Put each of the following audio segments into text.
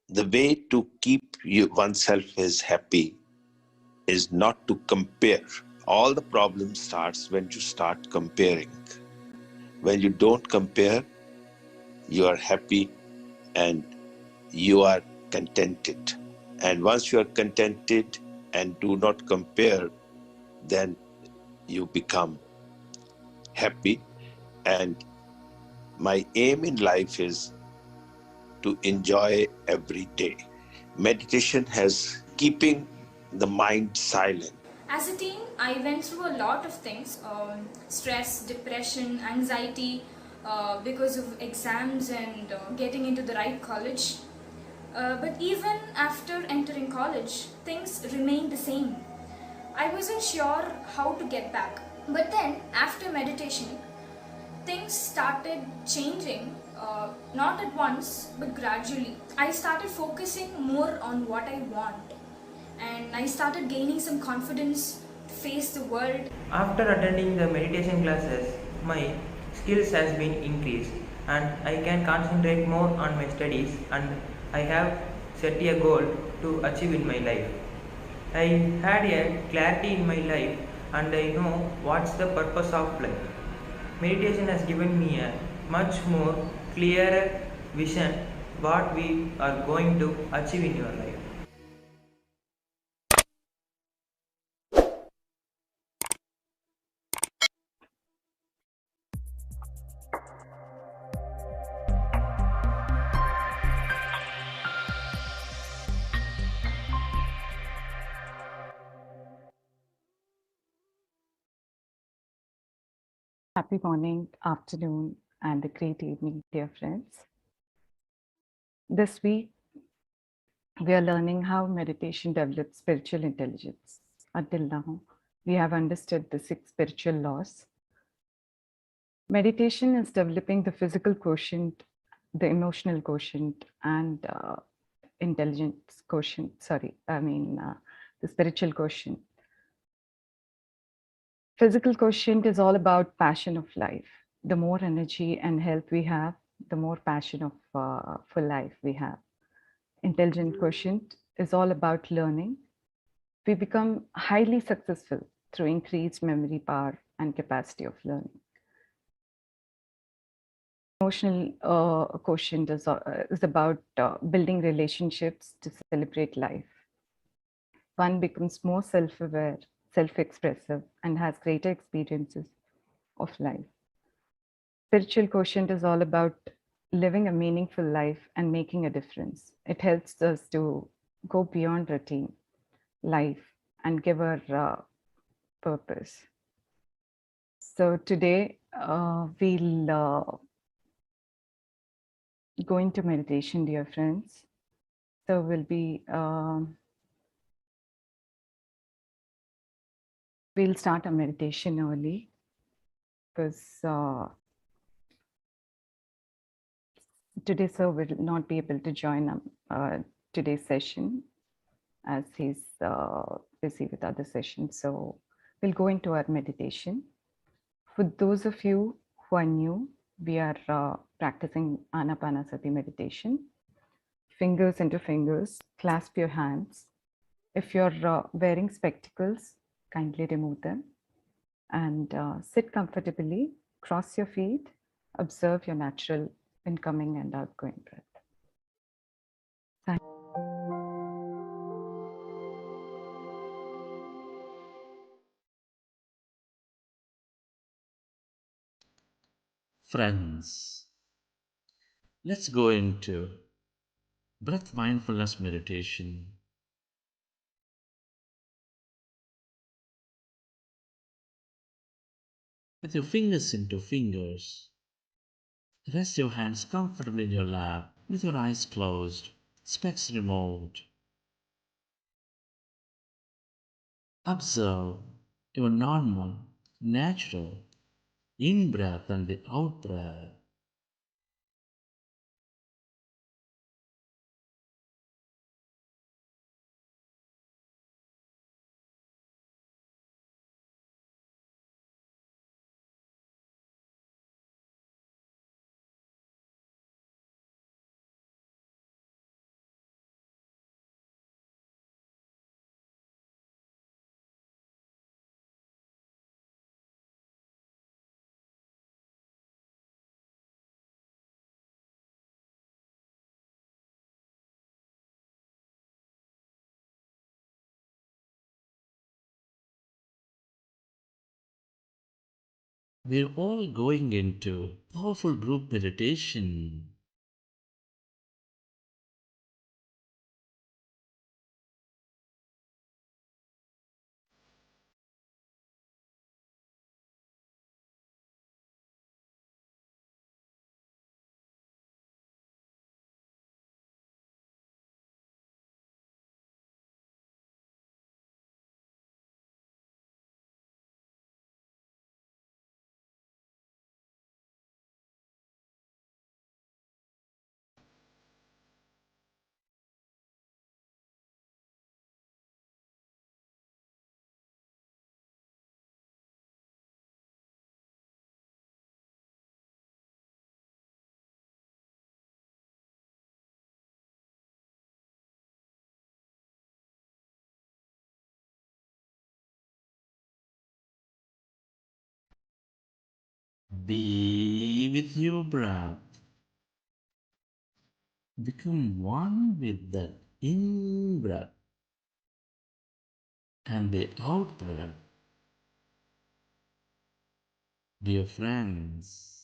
the way to keep oneself is happy is not to compare. All the problem starts when you start comparing. When you don't compare, you are happy and you are contented. And once you are contented and do not compare, then you become happy. And my aim in life is to enjoy every day. Meditation has keeping the mind silent. As a teen, I went through a lot of things, stress, depression, anxiety, because of exams and getting into the right college. But even after entering college, things remained the same. I wasn't sure how to get back. But then, after meditation, things started changing, not at once, but gradually. I started focusing more on what I want, and I started gaining some confidence to face the world. After attending the meditation classes, my skills has been increased and I can concentrate more on my studies, and I have set a goal to achieve in my life. I had a clarity in my life and I know what's the purpose of life. Meditation has given me a much more clearer vision what we are going to achieve in your life. Happy morning, afternoon, and a great evening, dear friends. This week, we are learning how meditation develops spiritual intelligence. Until now, we have understood the 6 spiritual laws. Meditation is developing the physical quotient, the emotional quotient, and intelligence quotient. The spiritual quotient. Physical quotient is all about passion of life. The more energy and health we have, the more passion of for life we have. Intelligent quotient is all about learning. We become highly successful through increased memory power and capacity of learning. Emotional quotient is about building relationships to celebrate life. One becomes more self-aware, self-expressive, and has greater experiences of life. Spiritual quotient is all about living a meaningful life and making a difference. It helps us to go beyond routine life and give our purpose. So today we'll go into meditation, dear friends. So we'll start our meditation early because today sir will not be able to join today's session as he's busy with other sessions. So we'll go into our meditation. For those of you who are new, we are practicing Ana-Pana-Sati Meditation. Fingers into fingers, clasp your hands. If you're wearing spectacles, kindly remove them and sit comfortably, cross your feet, observe your natural incoming and outgoing breath. Friends, let's go into breath mindfulness meditation. With your fingers into fingers, rest your hands comfortably in your lap with your eyes closed, specs removed. Observe your normal, natural in-breath and the out-breath. We're all going into powerful group meditation. Be with your breath. Become one with the in breath and the out breath. Dear friends,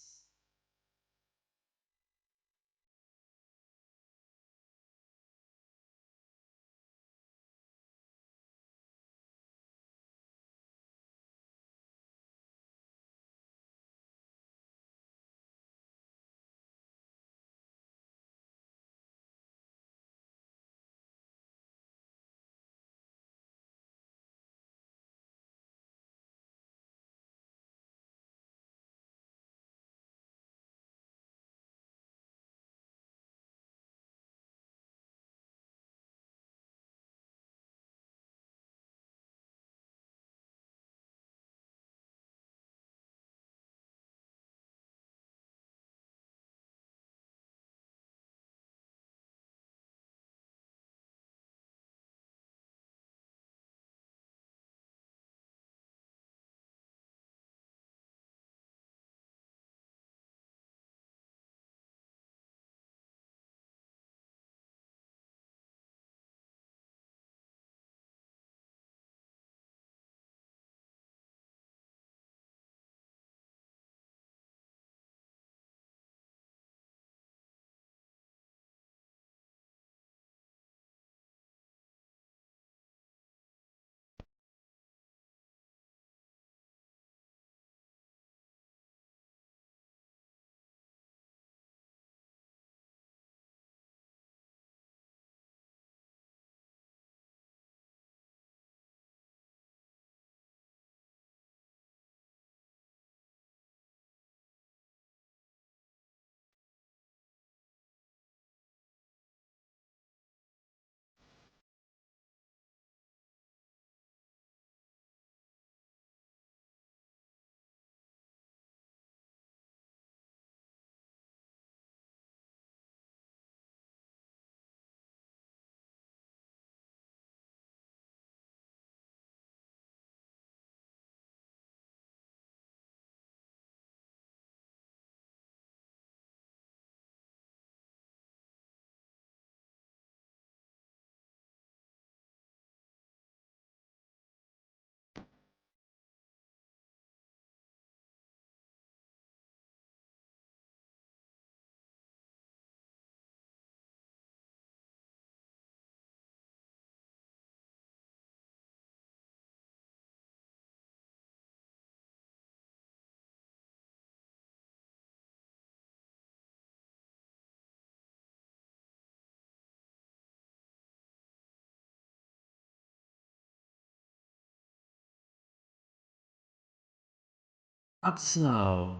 observe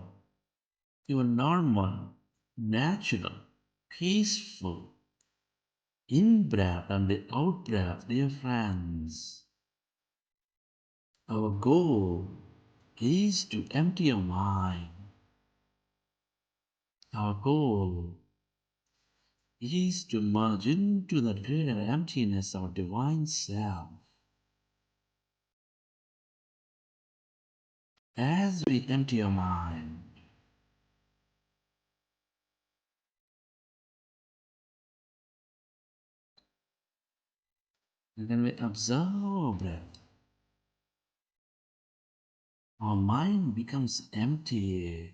your normal, natural, peaceful in breath and the out breath, dear friends. Our goal is to empty your mind. Our goal is to merge into the greater emptiness of divine self. As we empty your mind, and then we observe our breath. our mind becomes empty.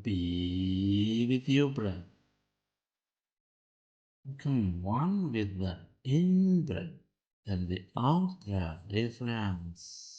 Be with your breath. Become one with the in-breath and the out-breath difference.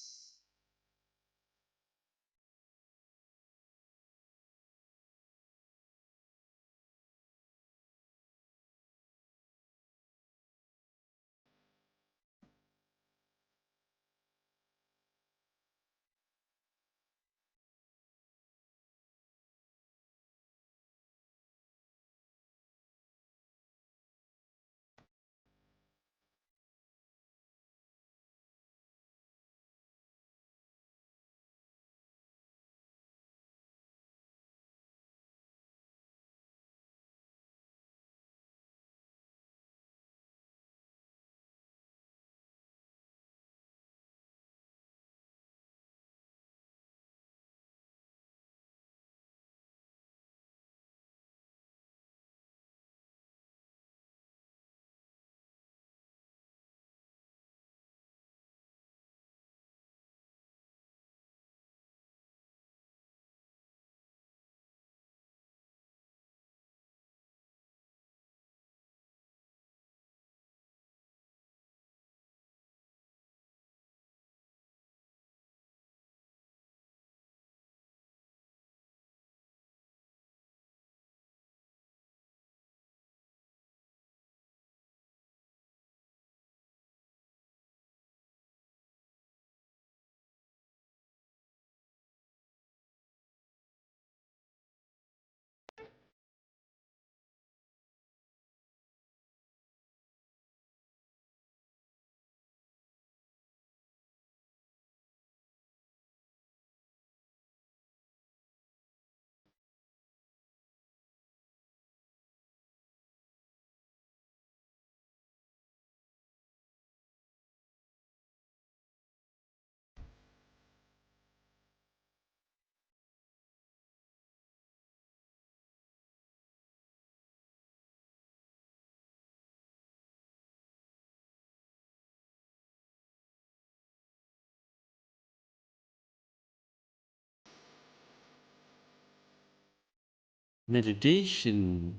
Meditation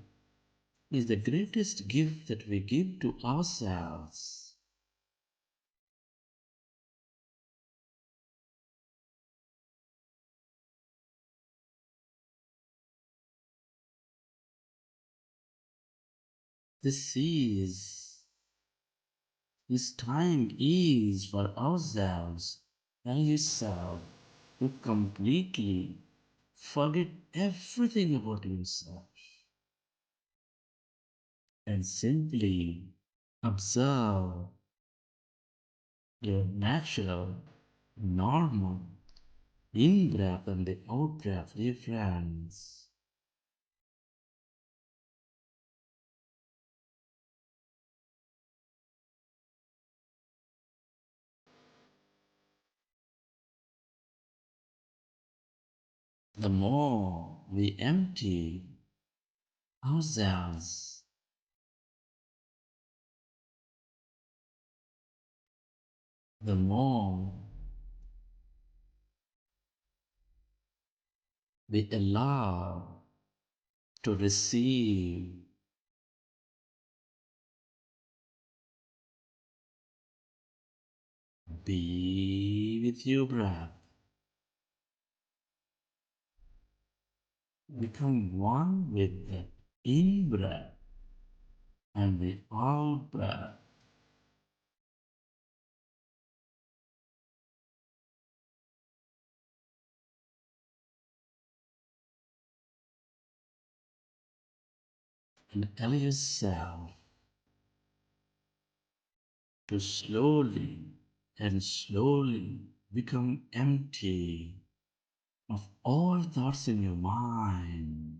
is the greatest gift that we give to ourselves. This time is for ourselves and yourself to completely forget everything about yourself and simply observe your natural, normal in-breath and the out-breath difference. The more we empty ourselves, the more we allow to receive. Be with your breath. Become one with the in-breath and the out-breath. And allow yourself to slowly become empty of all thoughts in your mind.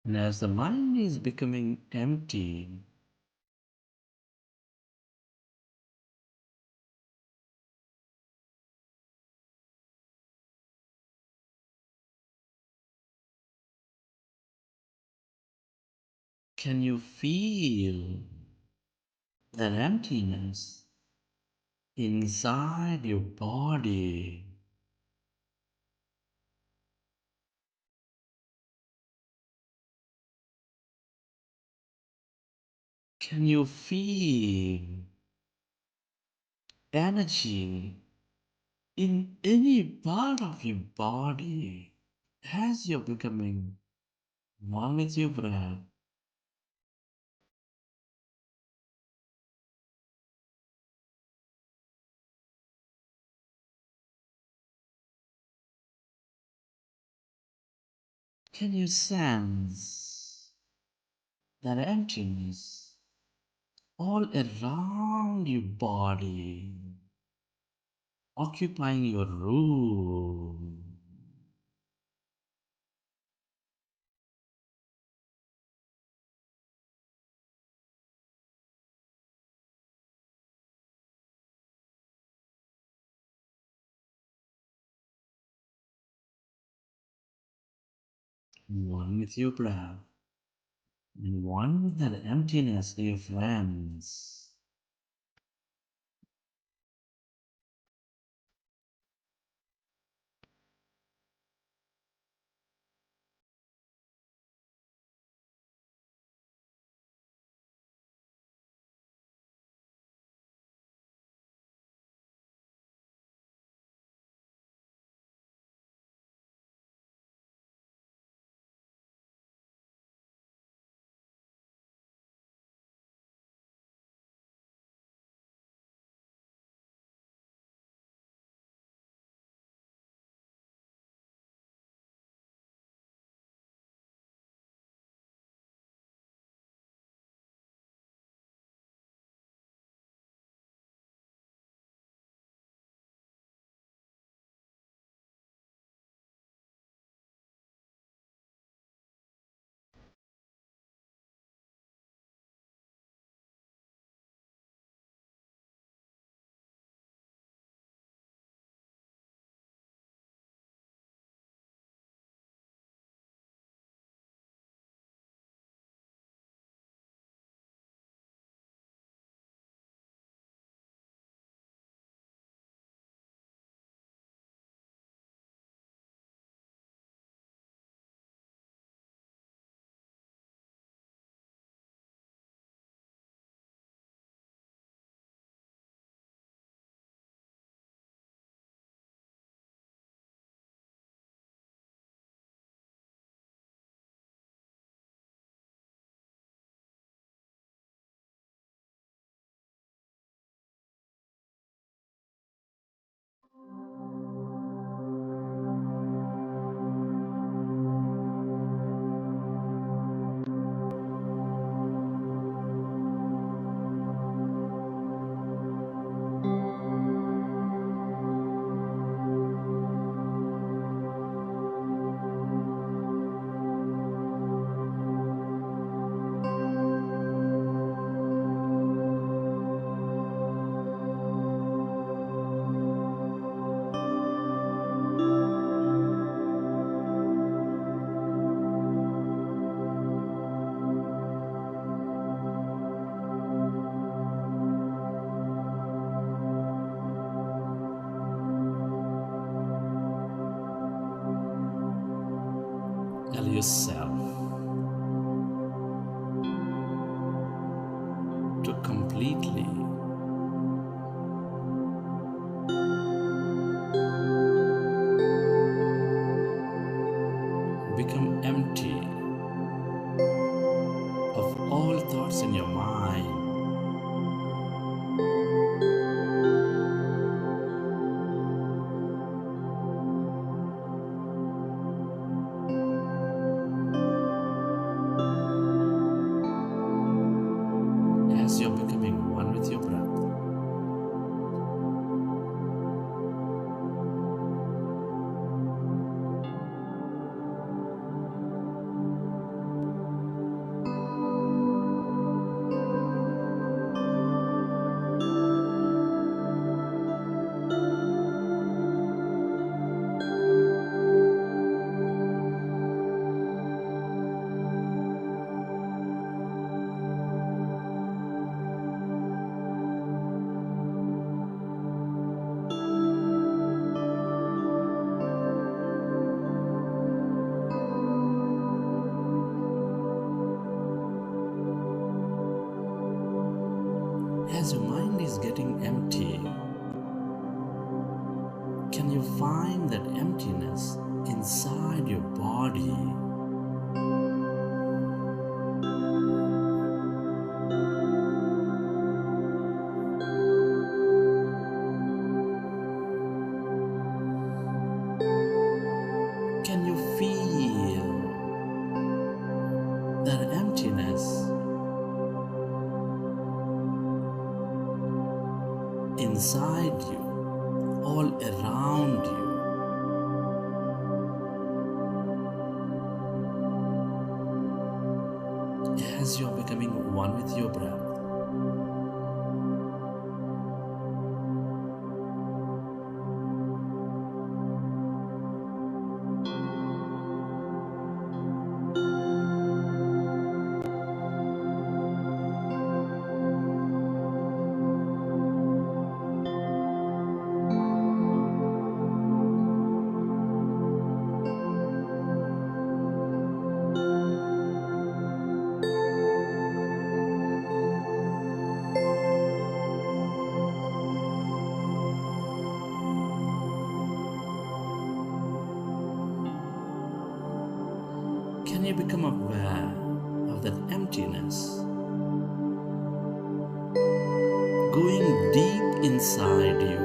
And as the mind is becoming empty, can you feel that emptiness inside your body? Can you feel energy in any part of your body as you're becoming one with your breath? Can you sense that emptiness all around your body, occupying your room? One with your breath, and one with that emptiness, dear friends. Tell yourself to completely become empty of all thoughts in your mind. As you're becoming one with your breath, is getting empty, can you find that emptiness inside your body? Can you feel that emptiness inside you, all around you? As you're becoming one with your breath. Can you become aware of that emptiness going deep inside you?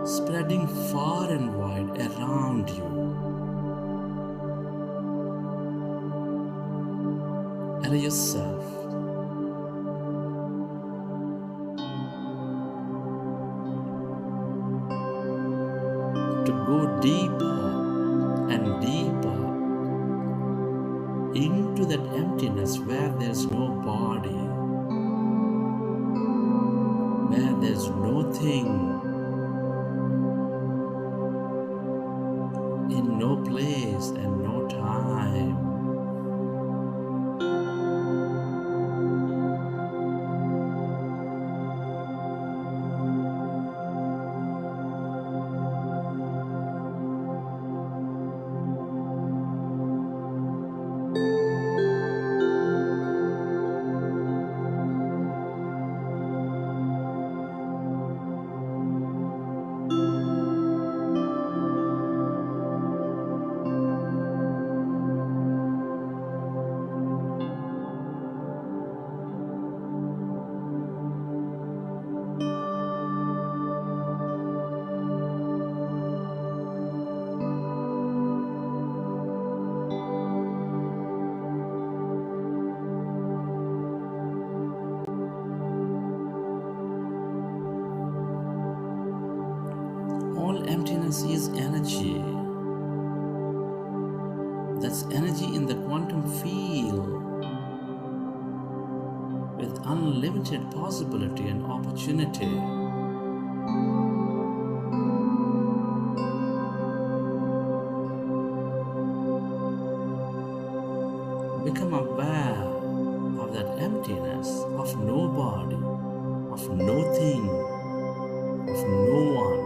Spreading far and wide around you. Allow yourself to go deeper and deeper into that emptiness where there's no body, where there's no thing, in no place and no time. All emptiness is energy. That's energy in the quantum field with unlimited possibility and opportunity. Become aware of that emptiness of no body, of no thing, of no one,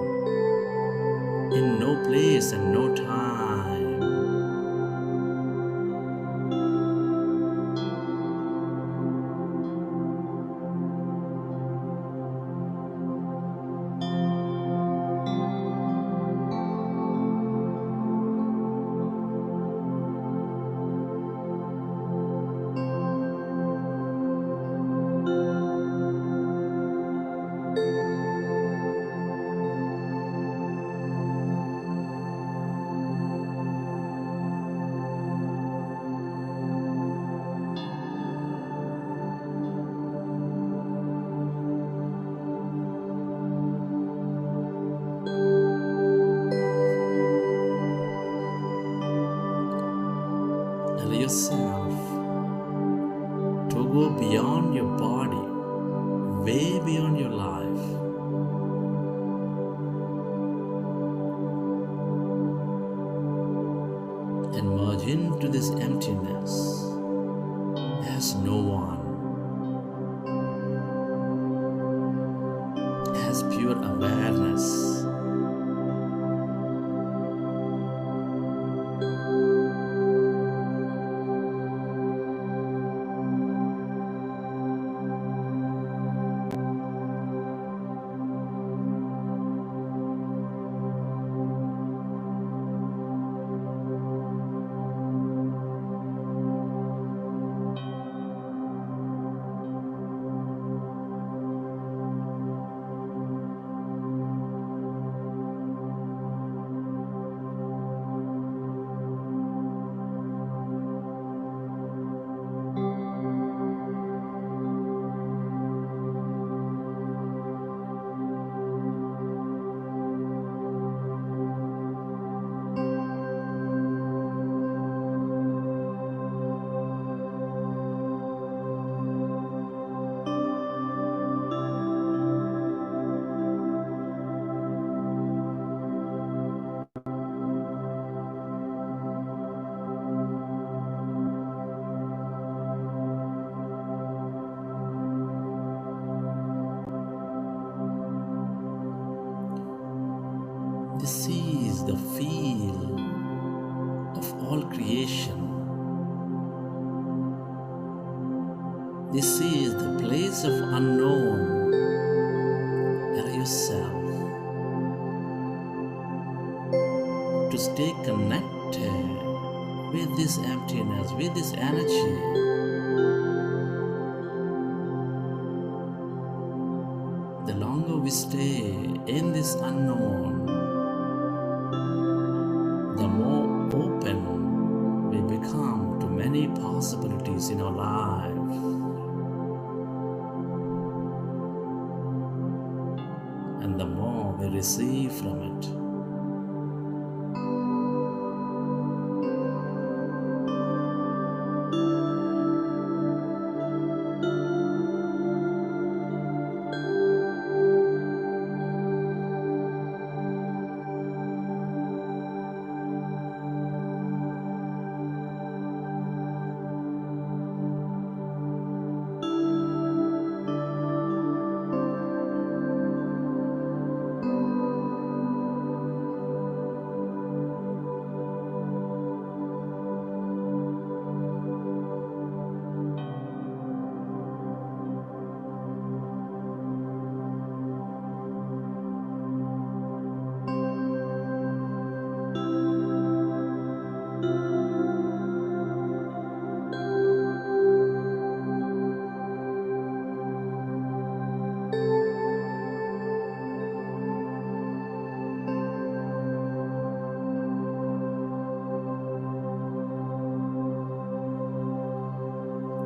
in no place and no time. Allow yourself to go beyond your body, way beyond your life. And merge into this emptiness as no one, as pure awareness. This is the feel of all creation. This is the place of unknown. Allow yourself to stay connected with this emptiness, with this energy. The longer we stay in this unknown, the more open we become to many possibilities in our life. And the more we receive from it.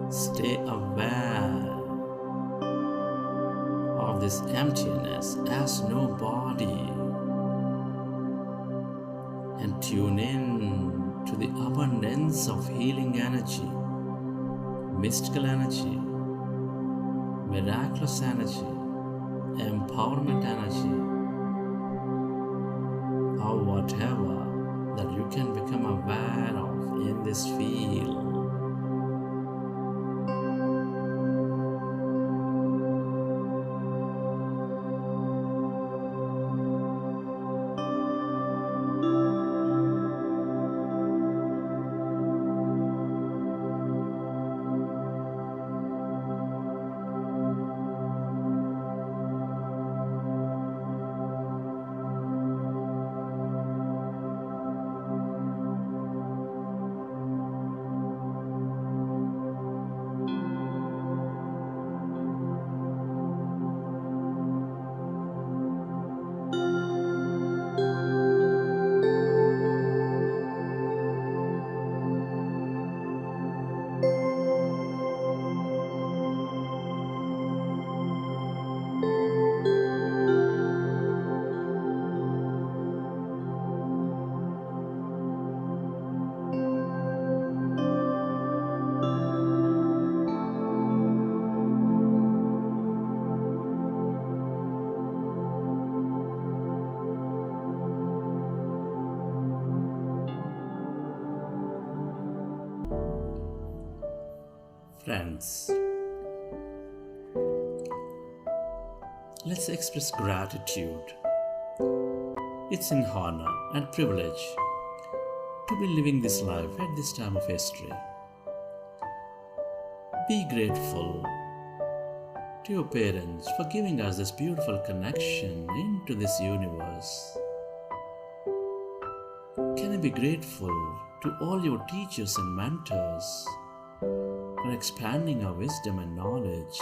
Stay aware of this emptiness as no body and tune in to the abundance of healing energy, mystical energy, miraculous energy, empowerment energy, or whatever that you can become aware of in this field. Friends, let's express gratitude. It's an honor and privilege to be living this life at this time of history. Be grateful to your parents for giving us this beautiful connection into this universe. Can you be grateful to all your teachers and mentors for expanding our wisdom and knowledge?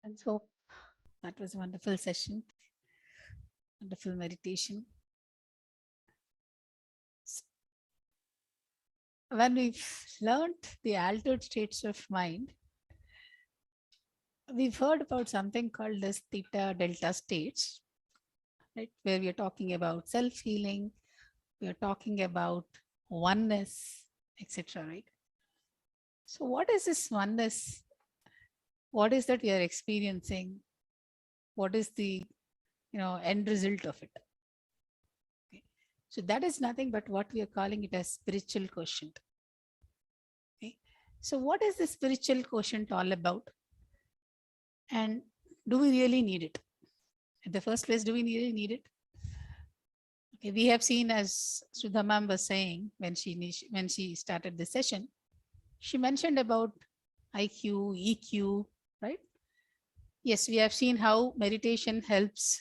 And so that was a wonderful session, wonderful meditation. When we've learned the altered states of mind, we've heard about something called as theta delta states, right? Where we are talking about self-healing, we are talking about oneness, etc. Right? So what is this oneness? What is that we are experiencing? what is the end result of it. Okay. So that is nothing but what we are calling it as spiritual quotient. Okay. So what is the spiritual quotient all about? And do we really need it? In the first place, do we really need it? Okay, we have seen, as Sudha ma'am was saying when she started the session, she mentioned about IQ, EQ, right? Yes, we have seen how meditation helps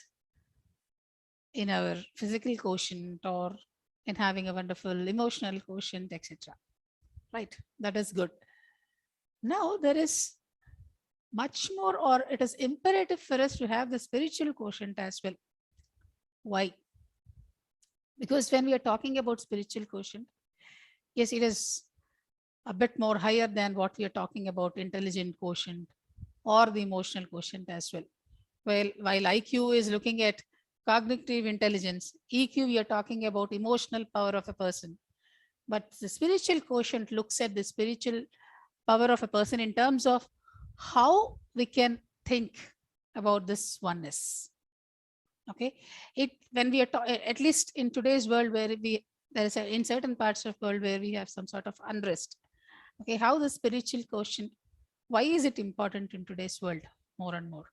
in our physical quotient or in having a wonderful emotional quotient, etc. Right, that is good. Now there is much more, or it is imperative for us to have the spiritual quotient as well. Why? Because when we are talking about spiritual quotient, yes, it is a bit more higher than what we are talking about intelligent quotient or the emotional quotient as well. Well, while IQ is looking at cognitive intelligence, EQ, we are talking about emotional power of a person. But the spiritual quotient looks at the spiritual power of a person in terms of how we can think about this oneness. Okay, when we are at least in today's world where there is in certain parts of the world where we have some sort of unrest. Okay, how the spiritual quotient, why is it important in today's world more and more?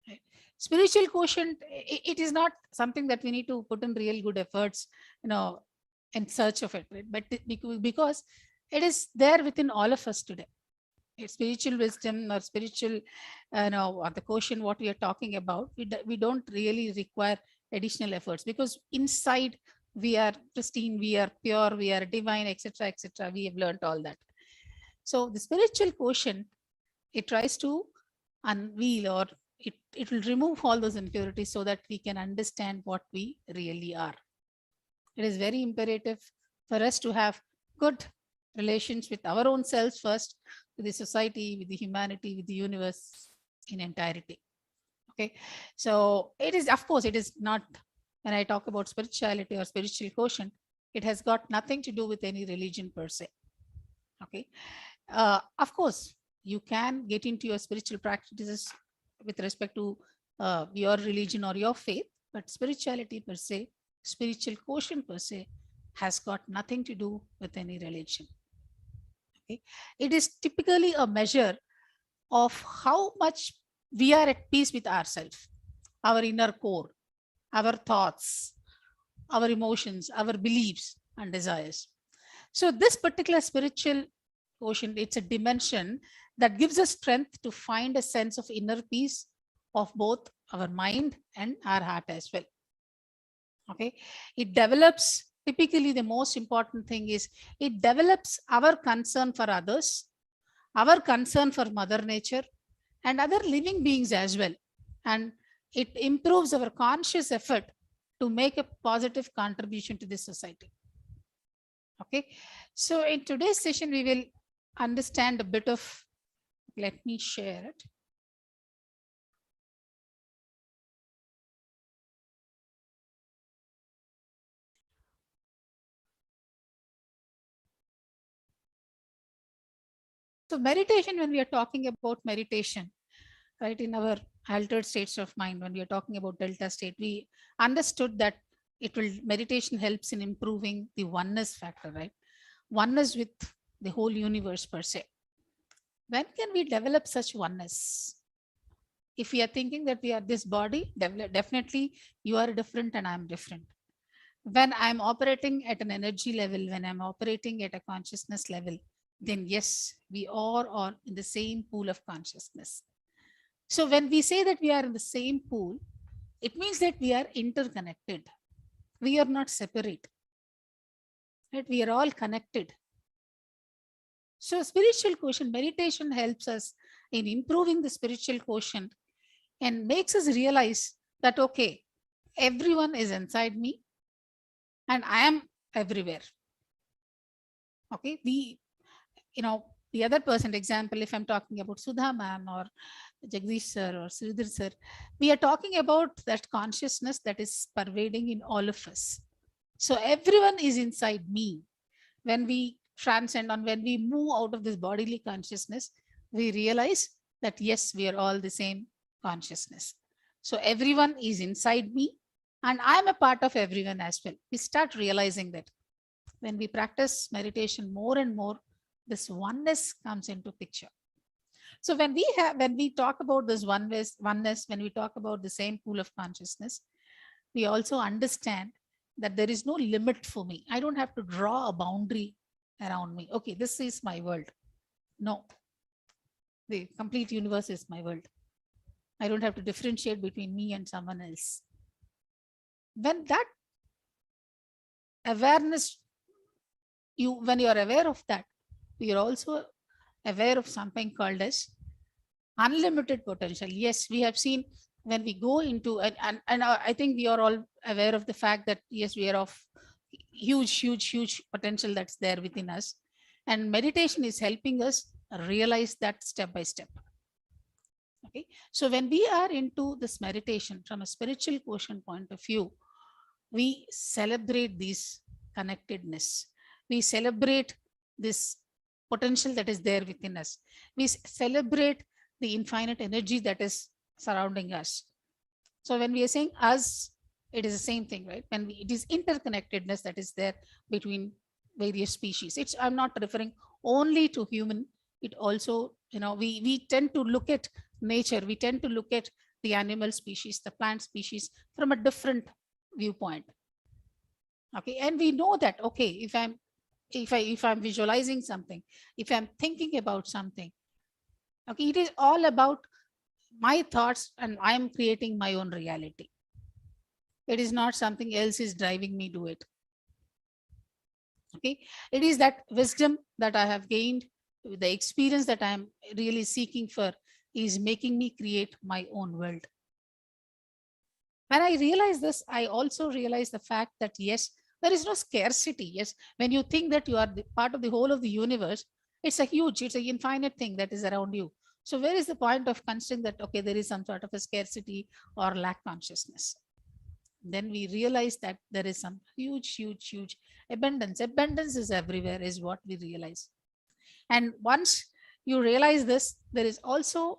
Right. Spiritual quotient, it is not something that we need to put in real good efforts, in search of it, right? But because it is there within all of us today. Spiritual wisdom or spiritual, or the quotient, what we are talking about, we don't really require additional efforts, because inside we are pristine, we are pure, we are divine, etc., etc. We have learned all that. So the spiritual quotient, it tries to unveil, or it will remove all those impurities so that we can understand what we really are. It is very imperative for us to have good relations with our own selves first, with the society, with the humanity, with the universe in entirety. Okay, so it is, of course, it is not, when I talk about spirituality or spiritual quotient, it has got nothing to do with any religion per se. Okay, of course, you can get into your spiritual practices with respect to your religion or your faith, but spirituality per se, spiritual quotient per se, has got nothing to do with any religion. Okay, it is typically a measure of how much we are at peace with ourselves, our inner core, our thoughts, our emotions, our beliefs and desires. So this particular spiritual quotient, it's a dimension that gives us strength to find a sense of inner peace of both our mind and our heart as well. Okay, it develops, typically the most important thing is it develops our concern for others, our concern for Mother Nature and other living beings as well. And it improves our conscious effort to make a positive contribution to this society. Okay, so in today's session, we will understand a bit of, let me share it. So meditation, when we are talking about meditation, right, in our altered states of mind, when we are talking about delta state, we understood that meditation helps in improving the oneness factor, right? Oneness with the whole universe per se. When can we develop such oneness? If we are thinking that we are this body, definitely you are different and I'm different. When I'm operating at an energy level, when I'm operating at a consciousness level, then yes, we are all in the same pool of consciousness. So when we say that we are in the same pool, it means that we are interconnected. We are not separate. Right? We are all connected. So spiritual quotient, meditation helps us in improving the spiritual quotient and makes us realize that, okay, everyone is inside me and I am everywhere. Okay, the other person, example, if I'm talking about Sudha ma'am or Jagdish sir or Sridhar sir, we are talking about that consciousness that is pervading in all of us. So everyone is inside me. When we transcend and when we move out of this bodily consciousness, we realize that yes, we are all the same consciousness. So everyone is inside me and I'm a part of everyone as well. We start realizing that when we practice meditation more and more, this oneness comes into picture. So when we talk about this oneness, when we talk about the same pool of consciousness, we also understand that there is no limit for me. I don't have to draw a boundary around me. Okay, this is my world. No, the complete universe is my world. I don't have to differentiate between me and someone else. When that awareness, when you are aware of that, you're also aware of something called as unlimited potential. Yes, we have seen when we go into, and I think we are all aware of the fact that yes, we are of huge potential that's there within us. And meditation is helping us realize that step by step. Okay, so when we are into this meditation from a spiritual quotient point of view, we celebrate this connectedness. We celebrate this potential that is there within us. We celebrate the infinite energy that is surrounding us. So when we are saying us, it is the same thing, right? When it is interconnectedness that is there between various species. I'm not referring only to human. It also, we tend to look at nature. We tend to look at the animal species, the plant species from a different viewpoint. Okay, and we know that, okay, if I'm visualizing something, if I'm thinking about something, okay, it is all about my thoughts and I'm creating my own reality. It is not something else is driving me to it. Okay, it is that wisdom that I have gained, the experience that I'm really seeking for is making me create my own world. When I realize this, I also realize the fact that yes, there is no scarcity. Yes, when you think that you are part of the whole of the universe, it's an infinite thing that is around you. So where is the point of considering that, okay, there is some sort of a scarcity or lack consciousness? Then we realize that there is some huge abundance. Abundance is everywhere is what we realize. And once you realize this, there is also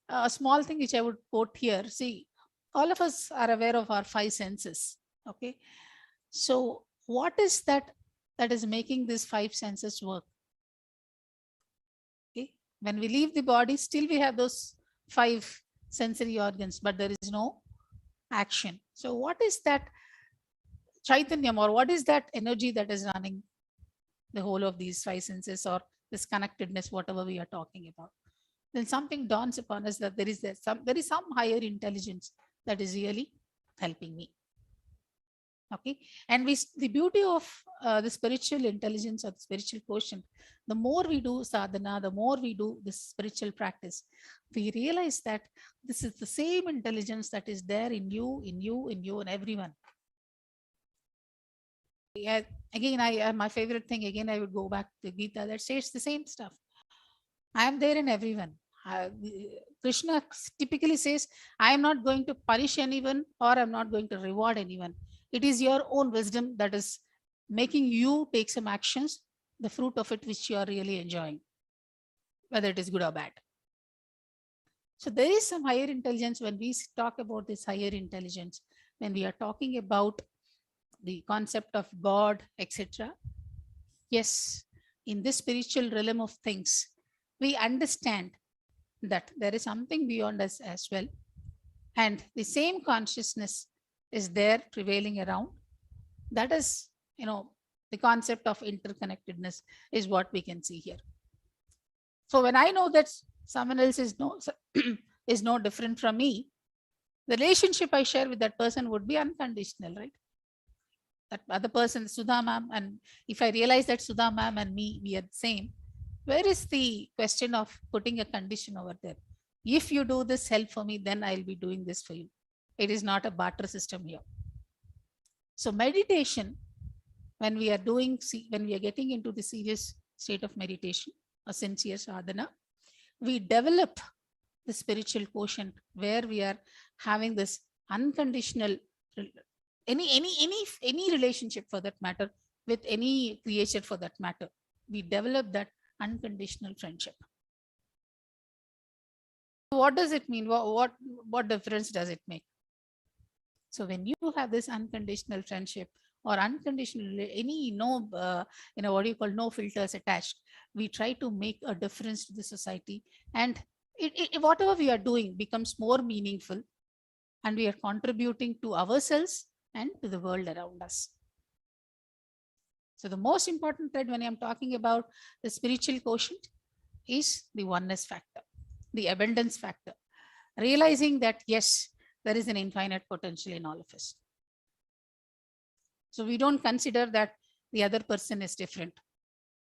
a small thing which I would quote here. See, all of us are aware of our five senses. Okay, so what is that is making these five senses work? Okay, when we leave the body, still we have those five sensory organs, but there is no action. So what is that chaitanyam, or what is that energy that is running the whole of these five senses, or this connectedness, whatever we are talking about? Then something dawns upon us that there is some higher intelligence that is really helping me. Okay, and the beauty of the spiritual intelligence or the spiritual quotient, the more we do sadhana, the more we do this spiritual practice, we realize that this is the same intelligence that is there in you, and everyone. Yeah, again, my favorite thing, again, I would go back to Gita that says the same stuff. I am there in everyone. Krishna typically says, I am not going to punish anyone, or I'm not going to reward anyone. It is your own wisdom that is making you take some actions, the fruit of it which you are really enjoying, whether it is good or bad. So there is some higher intelligence. When we talk about this higher intelligence, when we are talking about the concept of God, etc. Yes, in this spiritual realm of things, we understand that there is something beyond us as well. And the same consciousness is there prevailing around. That is, the concept of interconnectedness is what we can see here. So when I know that someone else is no different from me, the relationship I share with that person would be unconditional, right? That other person, Sudha ma'am, and if I realize that Sudha ma'am and me, we are the same, where is the question of putting a condition over there? If you do this help for me, then I'll be doing this for you. It is not a barter system here. So meditation, when we are getting into the serious state of meditation, a sincere sadhana, we develop the spiritual quotient where we are having this unconditional, any relationship for that matter, with any creature for that matter. We develop that unconditional friendship. What does it mean? What difference does it make? So when you have this unconditional friendship or unconditional any no what do you call no filters attached, we try to make a difference to the society, and whatever we are doing becomes more meaningful, and we are contributing to ourselves and to the world around us. So the most important thread when I'm talking about the spiritual quotient is the oneness factor, the abundance factor, realizing that yes, there is an infinite potential in all of us. So we don't consider that the other person is different.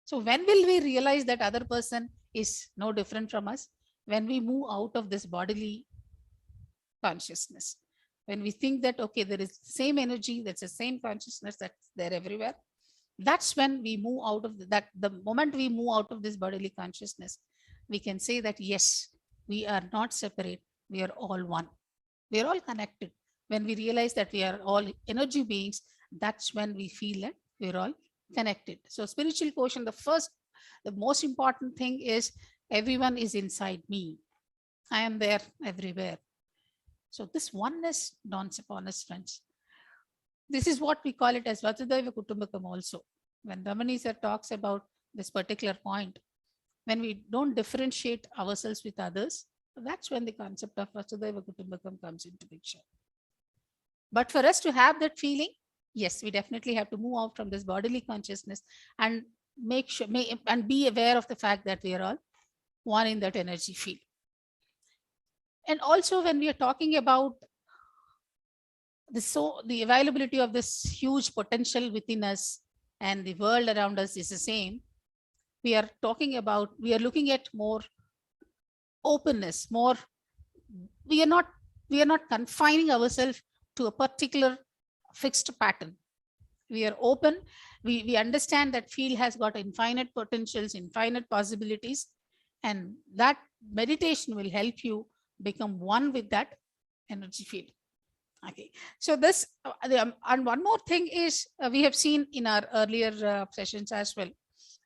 So when will we realize that other person is no different from us? When we move out of this bodily consciousness. When we think that, okay, there is the same energy, that's the same consciousness that's there everywhere. That's when we move out of the moment we move out of this bodily consciousness, we can say that, yes, we are not separate. We are all one. We are all connected. When we realize that we are all energy beings, that's when we feel that we're all connected. So spiritual quotient, the most important thing is everyone is inside me. I am there everywhere. So this oneness dawns upon us, friends. This is what we call it as Vasudhaiva Kutumbakam also. When Ramani sir talks about this particular point, when we don't differentiate ourselves with others, that's when the concept of Vasudhaiva Kutumbakam comes into picture. But for us to have that feeling, yes, we definitely have to move out from this bodily consciousness and make sure and be aware of the fact that we are all one in that energy field. And also when we are talking about the availability of this huge potential within us and the world around us is the same, we are looking at more openness, we are not confining ourselves to a particular fixed pattern. We are open. We understand that field has got infinite potentials, infinite possibilities, and that meditation will help you become one with that energy field. Okay, so this and one more thing is we have seen in our earlier sessions as well.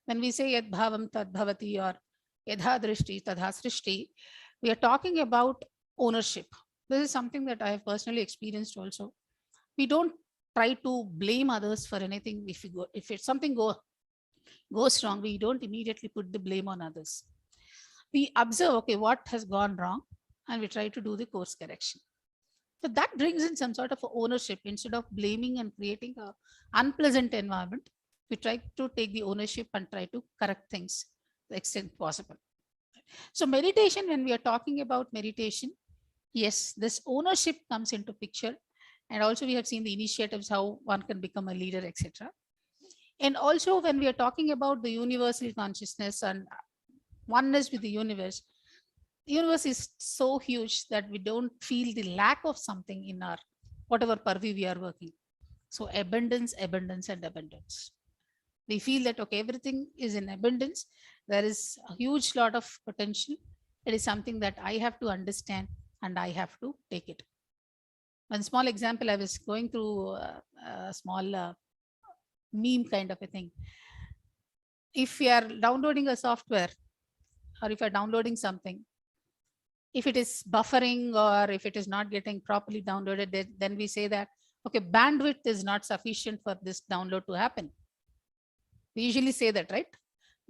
When we say yad bhavam tad bhavati or yadha drishti tadha srishti, we are talking about ownership. This is something that I have personally experienced also. We don't try to blame others for anything. If something goes wrong, we don't immediately put the blame on others. We observe, okay, what has gone wrong, and we try to do the course correction. So that brings in some sort of ownership. Instead of blaming and creating an unpleasant environment, we try to take the ownership and try to correct things to the extent possible. So meditation, when we are talking about meditation, yes, this ownership comes into picture. And also we have seen the initiatives, how one can become a leader, etc. And also when we are talking about the universal consciousness and oneness with the universe is so huge that we don't feel the lack of something in our whatever purview we are working. So abundance, abundance, and abundance. We feel that, okay, everything is in abundance. There is a huge lot of potential. It is something that I have to understand and I have to take it. One small example, I was going through a small meme kind of a thing. If we are downloading a software or if you're downloading something, if it is buffering or if it is not getting properly downloaded, then we say that, okay, bandwidth is not sufficient for this download to happen. We usually say that, right?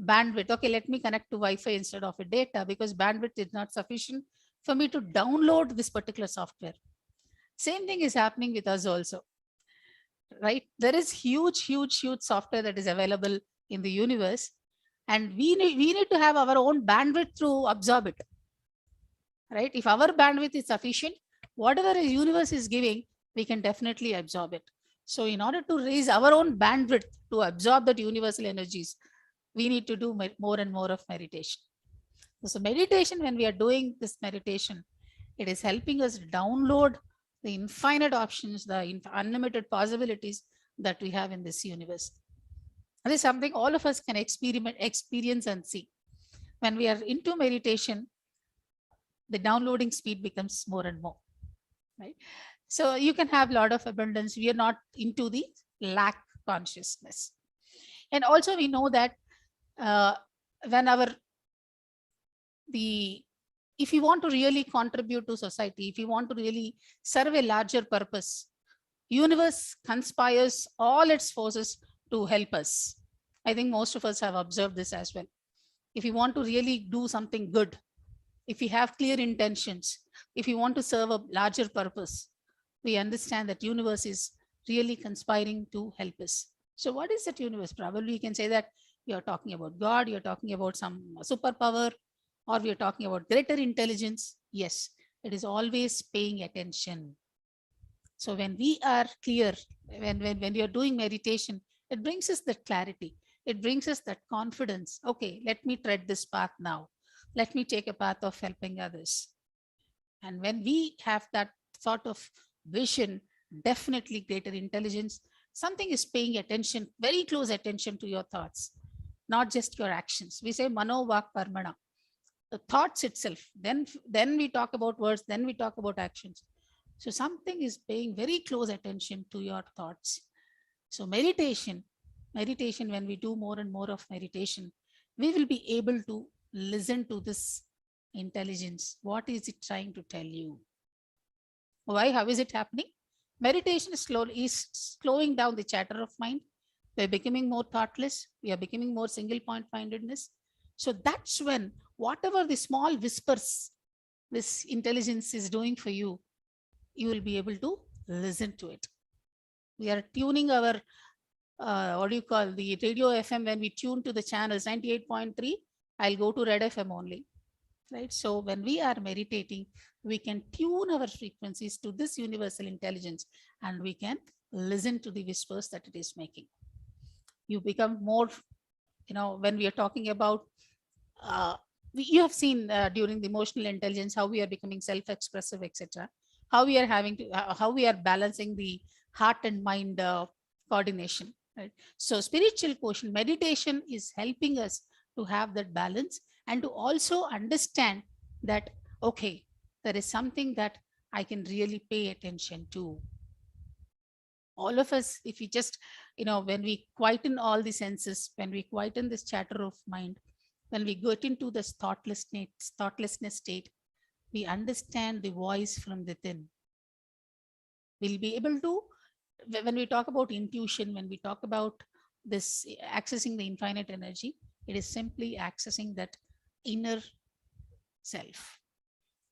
Bandwidth, okay, let me connect to Wi-Fi instead of a data because bandwidth is not sufficient for me to download this particular software. Same thing is happening with us also, right? There is huge software that is available in the universe, and we need to have our own bandwidth to absorb it, right? If our bandwidth is sufficient, whatever the universe is giving, we can definitely absorb it. So in order to raise our own bandwidth to absorb that universal energies, we need to do more and more of meditation. So meditation, when we are doing this meditation, it is helping us download the infinite options, the unlimited possibilities that we have in this universe. This is something all of us can experience and see. When we are into meditation, the downloading speed becomes more and more, right? So you can have a lot of abundance. We are not into the lack consciousness. And also we know that when the if you want to really contribute to society, if you want to really serve a larger purpose, universe conspires all its forces to help us. I think most of us have observed this as well. If you want to really do something good, if you have clear intentions, if you want to serve a larger purpose, we understand that universe is really conspiring to help us. So what is that universe? Probably you can say that you're talking about God, you're talking about some superpower, or we're talking about greater intelligence. Yes, it is always paying attention. So when we are clear, when you're doing meditation, it brings us that clarity. It brings us that confidence. Okay, let me tread this path now. Let me take a path of helping others. And when we have that sort of vision, definitely greater intelligence, something is paying attention, very close attention to your thoughts, not just your actions. We say mano vak parmana, the thoughts itself. Then we talk about words, then we talk about actions. So something is paying very close attention to your thoughts. So meditation, when we do more and more of meditation, we will be able to listen to this intelligence. What is it trying to tell you? Why? How is it happening? Meditation is slowing down the chatter of mind. We're becoming more thoughtless. We are becoming more single point mindedness. So that's when whatever the small whispers this intelligence is doing for you, you will be able to listen to it. We are tuning our, what do you call, the radio FM. When we tune to the channels 98.3, I'll go to Red FM only, right? So when we are meditating, we can tune our frequencies to this universal intelligence, and we can listen to the whispers that it is making. You become more, when we are talking about, you have seen during the emotional intelligence, how we are becoming self-expressive, etc. How we are how we are balancing the heart and mind coordination, right? So spiritual quotient meditation is helping us to have that balance, and to also understand that, okay, there is something that I can really pay attention to. All of us, if we just, when we quieten all the senses, when we quieten this chatter of mind, when we get into this thoughtlessness state, we understand the voice from within. We'll be able to, when we talk about intuition, when we talk about this accessing the infinite energy, it is simply accessing that inner self.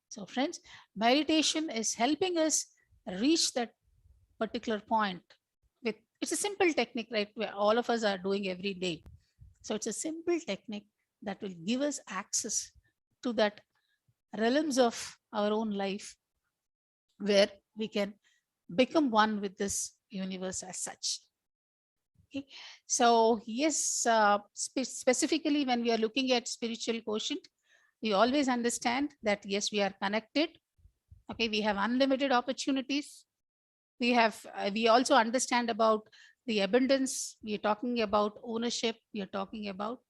So friends, meditation is helping us reach that particular point. It's a simple technique, right? Where all of us are doing every day. So it's a simple technique that will give us access to that realms of our own life, where we can become one with this universe as such. Okay. So yes, specifically when we are looking at spiritual quotient, we always understand that yes, we are connected. Okay, we have unlimited opportunities. We also understand about the abundance. We are talking about ownership. We are talking about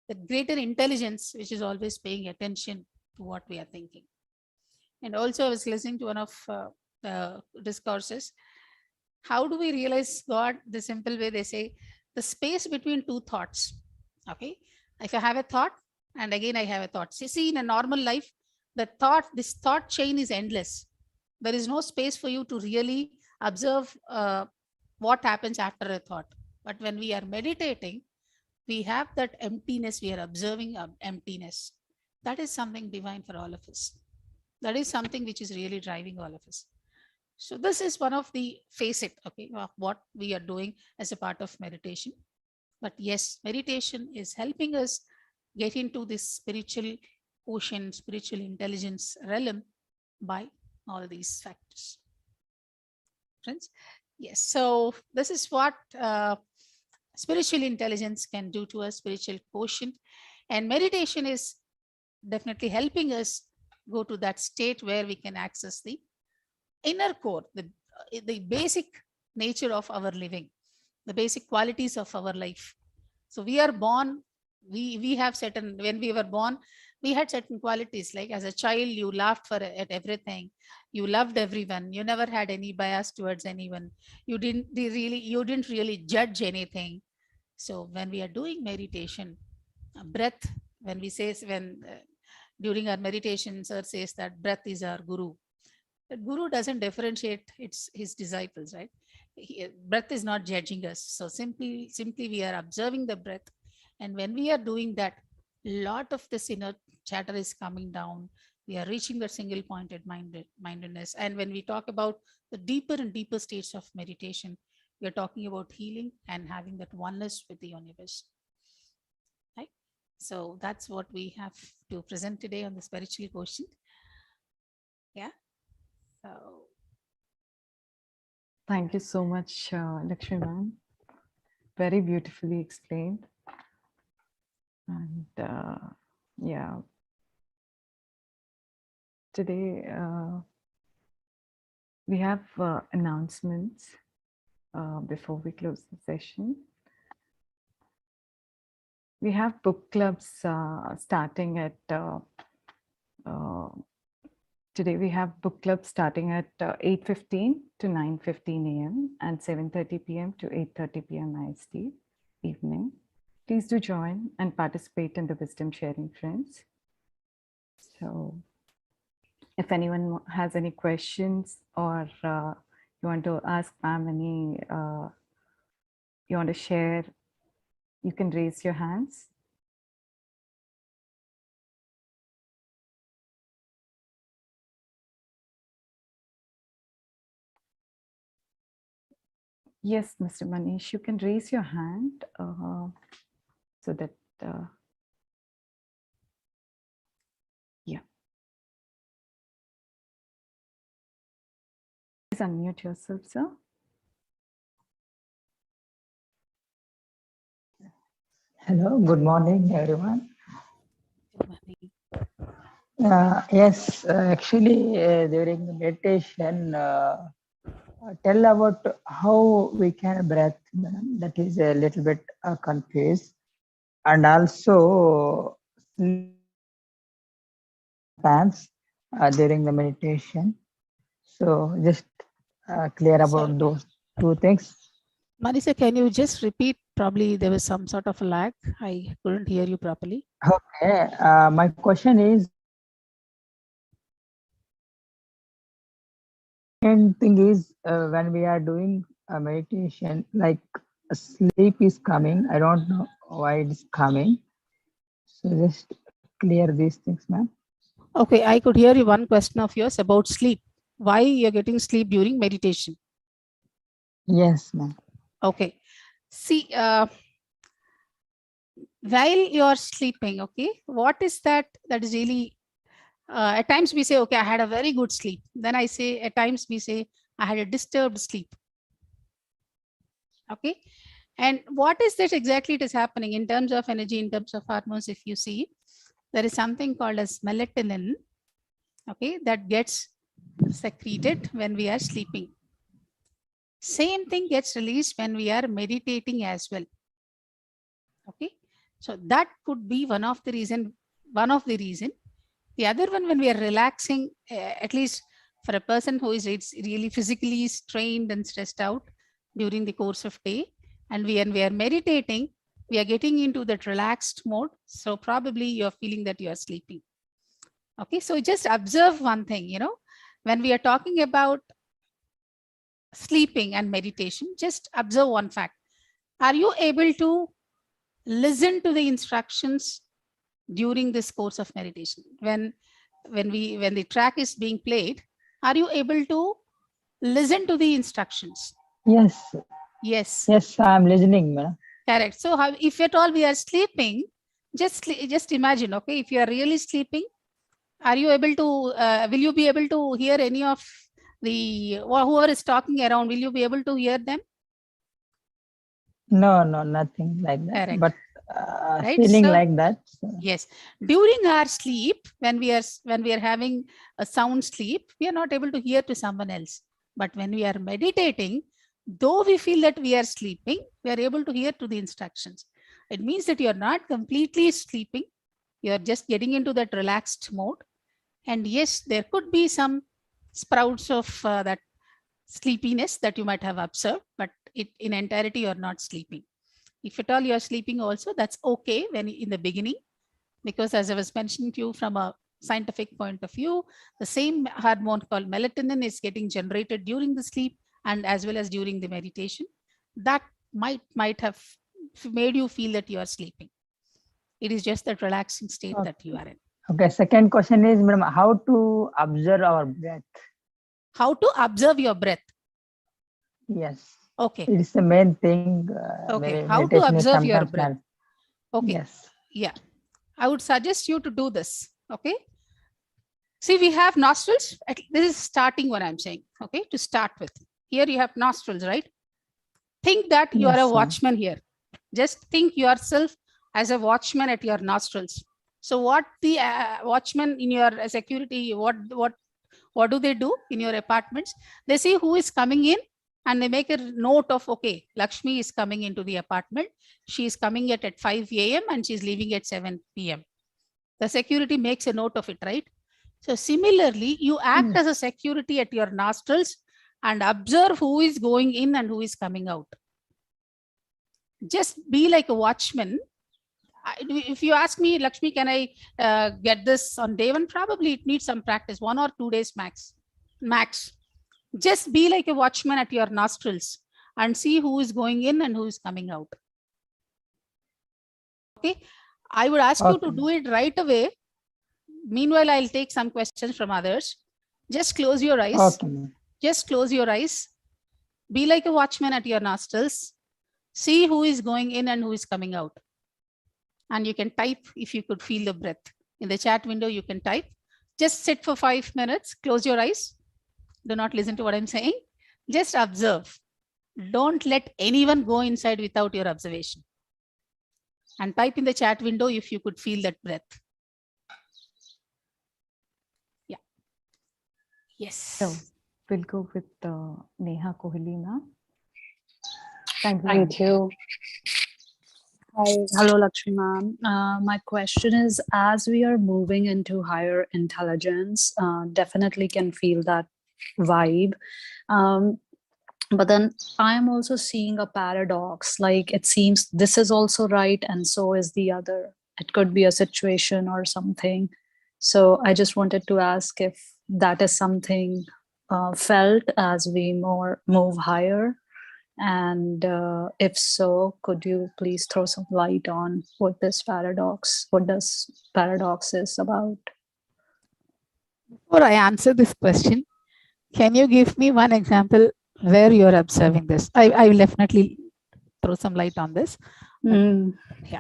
the greater intelligence, which is always paying attention to what we are thinking. And also I was listening to one of the discourses. How do we realize God? The simple way they say, the space between two thoughts. Okay, if I have a thought and again I have a thought. See, in a normal life, this thought chain is endless. There is no space for you to really observe what happens after a thought. But when we are meditating, we have that emptiness. We are observing emptiness. That is something divine for all of us. That is something which is really driving all of us. So this is one of the facet, okay, of what we are doing as a part of meditation. But yes, meditation is helping us get into this spiritual quotient, spiritual intelligence realm by all these factors. Friends, yes. So this is what spiritual intelligence can do to us, spiritual quotient, and meditation is definitely helping us go to that state where we can access the inner core, the basic nature of our living, the basic qualities of our life. So we are born, we have certain, when we were born, we had certain qualities. Like as a child, you laughed at everything, you loved everyone, you never had any bias towards anyone, you didn't really judge anything. So when we are doing meditation, breath, when during our meditation, sir says that breath is our guru. That guru doesn't differentiate his disciples, right? Breath is not judging us. So simply we are observing the breath. And when we are doing that, lot of this inner chatter is coming down. We are reaching that single pointed mindedness. And when we talk about the deeper and deeper states of meditation, we are talking about healing and having that oneness with the universe. Right? So that's what we have to present today on the spiritual quotient. Yeah. So Thank you so much, Lakshmi ma'am. Very beautifully explained. And yeah, today we have announcements before we close the session. We have book clubs starting at today we have book clubs starting at 8:15 to 9:15 a.m. and 7:30 p.m. to 8:30 p.m. IST evening. Please do join and participate in the wisdom sharing, friends. So if anyone has any questions or you want to ask ma'am any, you want to share, you can raise your hands. Yes, Mr. Manish, you can raise your hand so that, yeah. Please unmute yourself, sir. Hello, good morning, everyone. good morning. Yes, actually, during the meditation, tell about how we can breathe. That is a little bit confused, and also times during the meditation. So just clear about those two things. Marisa, can you just repeat? Probably there was some sort of a lag. I couldn't hear you properly. Okay, my question is, main thing is when we are doing a meditation, like sleep is coming. I don't know why it is coming. So just clear these things, ma'am. Okay, I could hear you one question of yours about sleep. Why you're getting sleep during meditation? Yes, ma'am. Okay. See, while you're sleeping, okay, what is that is really, at times we say, okay, I had a very good sleep. Then I say, at times we say, I had a disturbed sleep. Okay. And what is that exactly it is happening in terms of energy, in terms of hormones? If you see, there is something called as melatonin, okay, that gets secreted when we are sleeping. Same thing gets released when we are meditating as well. Okay, so that could be one of the reason. The other one, when we are relaxing, at least for a person who is really physically strained and stressed out during the course of day, and when we are meditating, we are getting into that relaxed mode. So probably you're feeling that you are sleeping. Okay, so just observe one thing, when we are talking about sleeping and meditation, just observe one fact. Are you able to listen to the instructions during this course of meditation? When the track is being played, are you able to listen to the instructions? Yes. Yes. Yes, I'm listening, ma'am. Correct. So if at all we are sleeping, just imagine, okay, if you are really sleeping, are you able to, will you be able to hear any of the, whoever is talking around, will you be able to hear them? No, nothing like that. Correct. But right? feeling So, like that. So. Yes. During our sleep, when we are having a sound sleep, we are not able to hear to someone else. But when we are meditating, though we feel that we are sleeping, we are able to hear to the instructions. It means that you are not completely sleeping. You are just getting into that relaxed mode. And yes, there could be some sprouts of that sleepiness that you might have observed, but in entirety, you are not sleeping. If at all you are sleeping also, that's okay when in the beginning, because as I was mentioning to you from a scientific point of view, the same hormone called melatonin is getting generated during the sleep and as well as during the meditation. That might have made you feel that you are sleeping. It is just that relaxing state that you are in. Okay, second question is, madam, how to observe our breath? How to observe your breath? Yes. Okay. It is the main thing. Okay. How to observe your breath? Okay. Yes. Yeah. I would suggest you to do this. Okay. See, we have nostrils. This is starting what I'm saying. Okay. To start with. Here you have nostrils, right? Think that you are a watchman here. Just think yourself as a watchman at your nostrils. So what the watchman in your security, what do they do in your apartments? They see who is coming in and they make a note of, okay, Lakshmi is coming into the apartment. She is coming at 5 a.m. and she's leaving at 7 p.m. The security makes a note of it, right? So similarly, you act as a security at your nostrils and observe who is going in and who is coming out. Just be like a watchman. If you ask me, Lakshmi, can I get this on day one? Probably it needs some practice, 1 or 2 days max. Just be like a watchman at your nostrils and see who is going in and who is coming out. Okay. I would ask you to do it right away. Meanwhile, I'll take some questions from others. Just close your eyes. Just close your eyes. Be like a watchman at your nostrils. See who is going in and who is coming out. And you can type if you could feel the breath. In the chat window, you can type. Just sit for 5 minutes. Close your eyes. Do not listen to what I'm saying. Just observe. Don't let anyone go inside without your observation. And type in the chat window if you could feel that breath. Yeah. Yes. So we'll go with Neha Kohli now. Thank you. Hi. Hello, Lakshmi ma'am. My question is, as we are moving into higher intelligence, definitely can feel that vibe. But then I'm also seeing a paradox, like it seems this is also right and so is the other. It could be a situation or something. So I just wanted to ask if that is something felt as we move higher. And if so, could you please throw some light on what this paradox is about? Before I answer this question, can you give me one example where you're observing this? I will definitely throw some light on this. Yeah.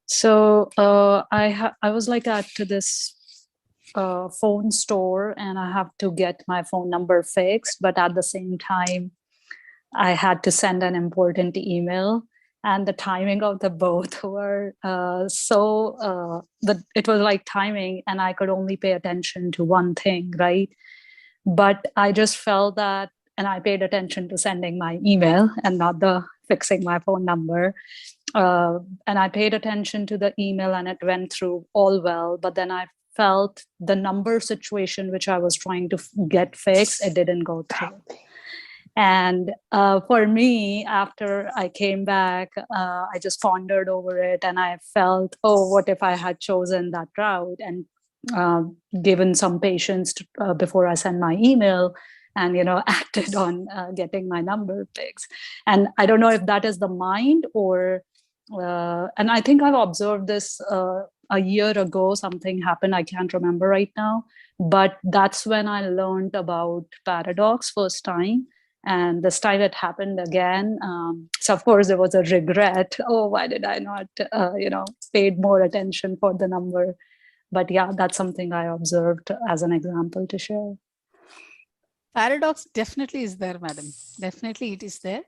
So I was like at this phone store and I have to get my phone number fixed, but at the same time, I had to send an important email, and the timing of the both were it was like timing, and I could only pay attention to one thing, right? But I just felt that, and I paid attention to sending my email and not the fixing my phone number. And I paid attention to the email and it went through all well, but then I felt the number situation, which I was trying to get fixed, it didn't go through. And for me, after I came back, I just pondered over it and I felt, oh, what if I had chosen that route and given some patience before I sent my email and, acted on getting my number fixed. And I don't know if that is the mind or, and I think I've observed this a year ago, something happened, I can't remember right now, but that's when I learned about paradox first time. And this time it happened again. So of course there was a regret. Oh, why did I not, paid more attention for the number? But yeah, that's something I observed as an example to share. Paradox definitely is there, madam. Definitely it is there.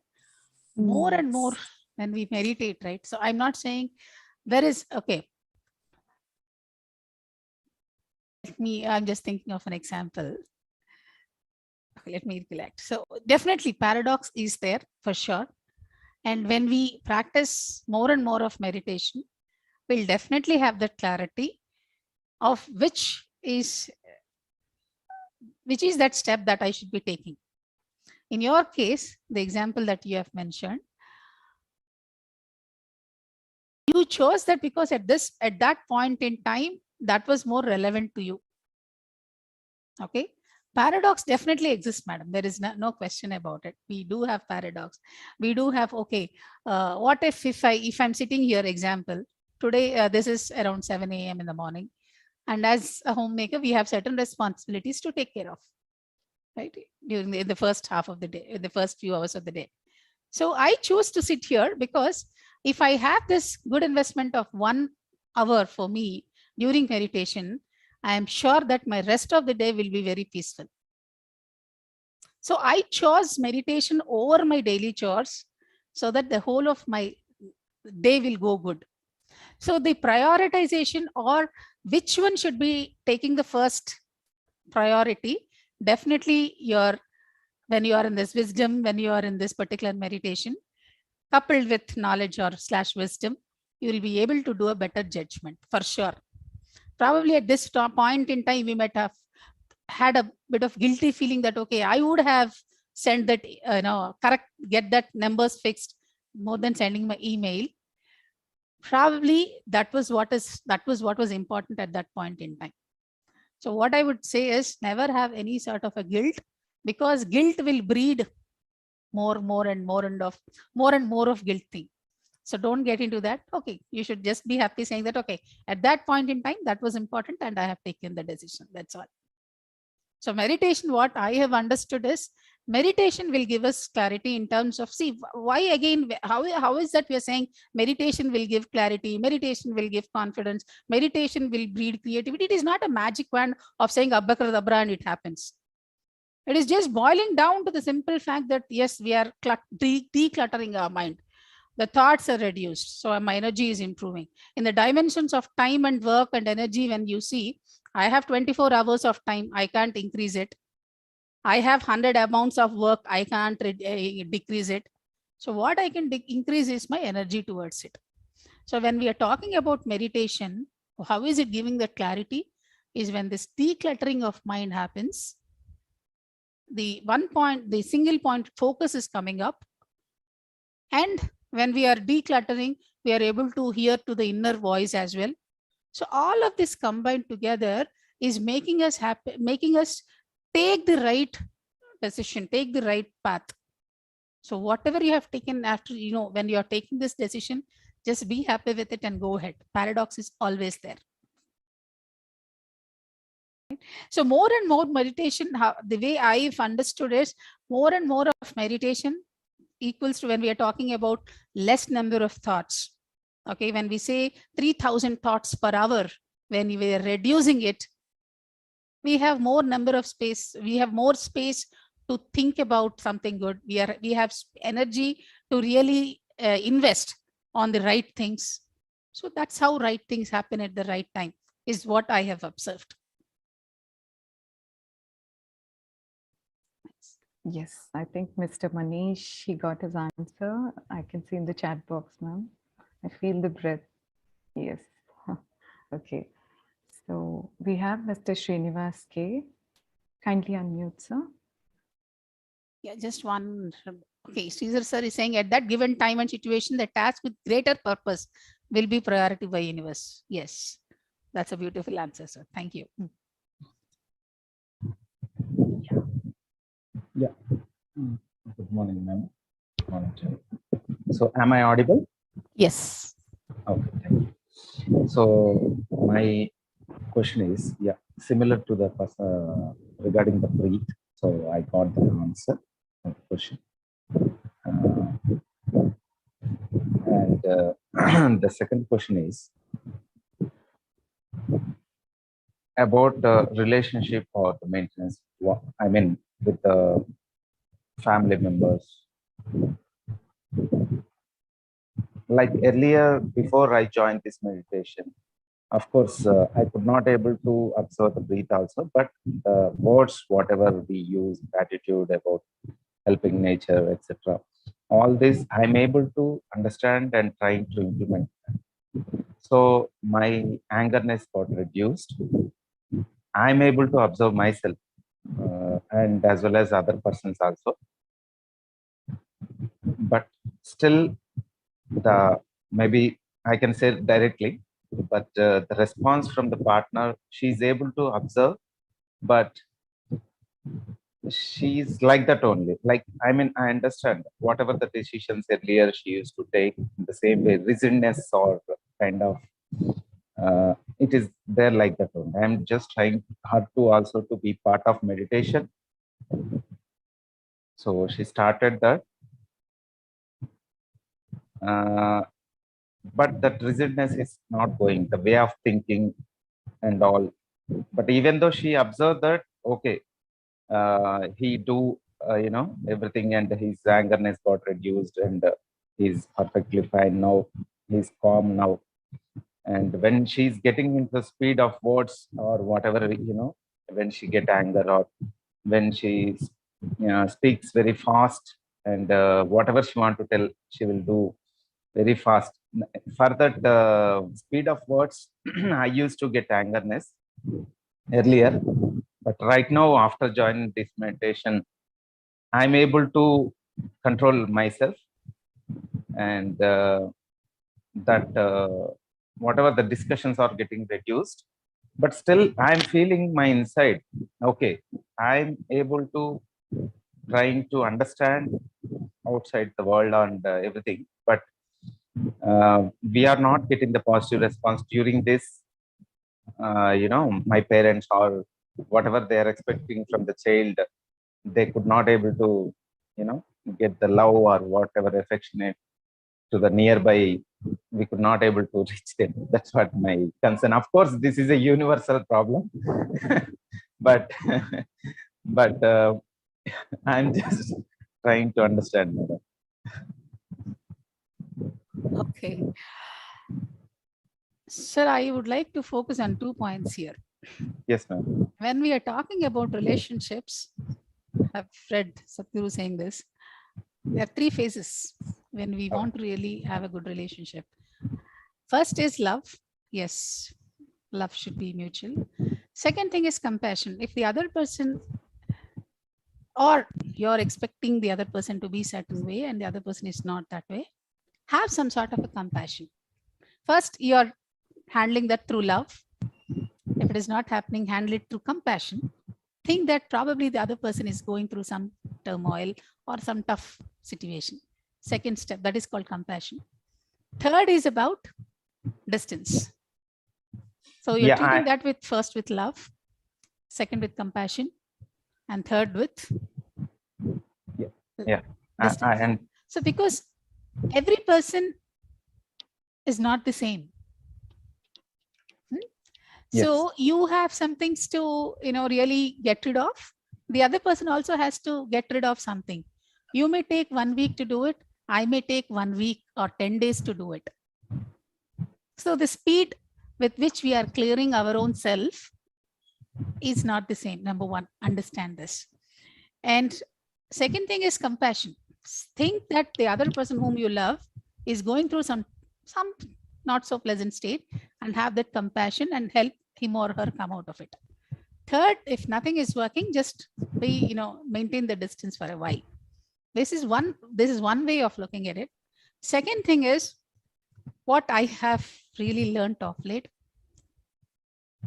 More and more when we meditate, right? So I'm not saying there is, okay. I'm just thinking of an example. Okay, let me recollect. So definitely paradox is there for sure. And when we practice more and more of meditation, we'll definitely have that clarity of which is that step that I should be taking. In your case, the example that you have mentioned, you chose that because at that point in time, that was more relevant to you. Okay. Paradox definitely exists, madam. There is no question about it. We do have paradox. We do have, okay, what if I'm sitting here, example, today, this is around 7 a.m. in the morning. And as a homemaker, we have certain responsibilities to take care of, right? During the first half of the day, the first few hours of the day. So I choose to sit here because if I have this good investment of 1 hour for me during meditation, I am sure that my rest of the day will be very peaceful. So I chose meditation over my daily chores so that the whole of my day will go good. So the prioritization, or which one should be taking the first priority, definitely when you are in this wisdom, when you are in this particular meditation, coupled with knowledge or / wisdom, you will be able to do a better judgment for sure. Probably at this point in time, we might have had a bit of guilty feeling that, okay, I would have sent that, get that numbers fixed more than sending my email. Probably that was what was important at that point in time. So what I would say is never have any sort of a guilt, because guilt will breed more and more of guilt thing. So don't get into that. Okay, you should just be happy saying that, okay, at that point in time, that was important and I have taken the decision. That's all. So meditation, what I have understood is, meditation will give us clarity in terms of, see, why again, how is that we are saying meditation will give clarity, meditation will give confidence, meditation will breed creativity. It is not a magic wand of saying abracadabra and it happens. It is just boiling down to the simple fact that, yes, we are decluttering our mind. The thoughts are reduced. So my energy is improving. In the dimensions of time and work and energy, when you see, I have 24 hours of time, I can't increase it. I have 100 amounts of work, I can't decrease it. So what I can increase is my energy towards it. So when we are talking about meditation, how is it giving that clarity? Is when this decluttering of mind happens, the single point focus is coming up. And when we are decluttering, we are able to hear to the inner voice as well. So all of this combined together is making us happy, making us take the right decision, take the right path. So whatever you have taken after, when you are taking this decision, just be happy with it and go ahead. Paradox is always there. So more and more meditation, the way I've understood is, more and more of meditation equals to when we are talking about less number of thoughts. Okay, when we say 3,000 thoughts per hour, when we are reducing it, we have more number of space. We have more space to think about something good. We have energy to really invest on the right things. So that's how right things happen at the right time, is what I have observed. Yes, I think Mr. Manish, he got his answer. I can see in the chat box, ma'am. I feel the breath. Yes. Okay. So we have Mr. Srinivas K. Kindly unmute, sir. Yeah, just one. Okay, Caesar sir is saying, at that given time and situation, the task with greater purpose will be priority by universe. Yes, that's a beautiful answer, sir. Thank you. Yeah. Good morning, ma'am. Morning. So, am I audible? Yes. Okay, thank you. So, my question is, similar to the regarding the breath. So, I got the answer of the question. And the second question is about the relationship or the maintenance. I mean, with the family members. Like earlier, before I joined this meditation, of course, I could not able to observe the breath also, but the words, whatever we use, gratitude about helping nature, etc. All this I'm able to understand and trying to implement. So my angerness got reduced. I'm able to observe myself and as well as other persons also. But still, maybe I can say directly, but the response from the partner, she's able to observe, but she's like that only. Like, I mean, I understand whatever the decisions earlier she used to take in the same way, rigidness or kind of, it is there like that only. I'm just trying her to also to be part of meditation. So she started that. But that rigidness is not going, the way of thinking and all. But even though she observed that, okay, he do, everything, and his angerness got reduced, and he's perfectly fine now. He's calm now. And when she's getting into the speed of words or whatever, when she get anger or when she speaks very fast, and whatever she want to tell, she will do very fast. For that speed of words, I used to get angerness earlier, but right now, after joining this meditation, I'm able to control myself, and that whatever the discussions are getting reduced, but still I'm feeling my inside. Okay, I'm able to trying to understand outside the world and everything, but we are not getting the positive response during this. My parents or whatever they are expecting from the child, they could not able to, get the love or whatever affectionate to the nearby. We could not able to reach them. That's what my concern. Of course, this is a universal problem, but but I'm just trying to understand, madam. Okay. Sir, I would like to focus on 2 points here. Yes, ma'am. When we are talking about relationships, I've read Sadhguru saying this, there are 3 phases when we want to really have a good relationship. First is love. Yes, love should be mutual. Second thing is compassion. If the other person, or you're expecting the other person to be certain way and the other person is not that way, have some sort of a compassion. First, you're handling that through love. If it is not happening, handle it through compassion. Think that probably the other person is going through some turmoil or some tough situation. Second step, that is called compassion. Third is about distance. So you're treating that with first with love, second with compassion, and third with And so because every person is not the same. Yes. So you have some things to, really get rid of. The other person also has to get rid of something. You may take 1 week to do it. I may take 1 week or 10 days to do it. So the speed with which we are clearing our own self is not the same. Number one, understand this. And second thing is compassion. Think that the other person whom you love is going through some not so pleasant state, and have that compassion and help him or her come out of it. Third, if nothing is working, just be, maintain the distance for a while. This is one way of looking at it. Second thing is what I have really learned of late.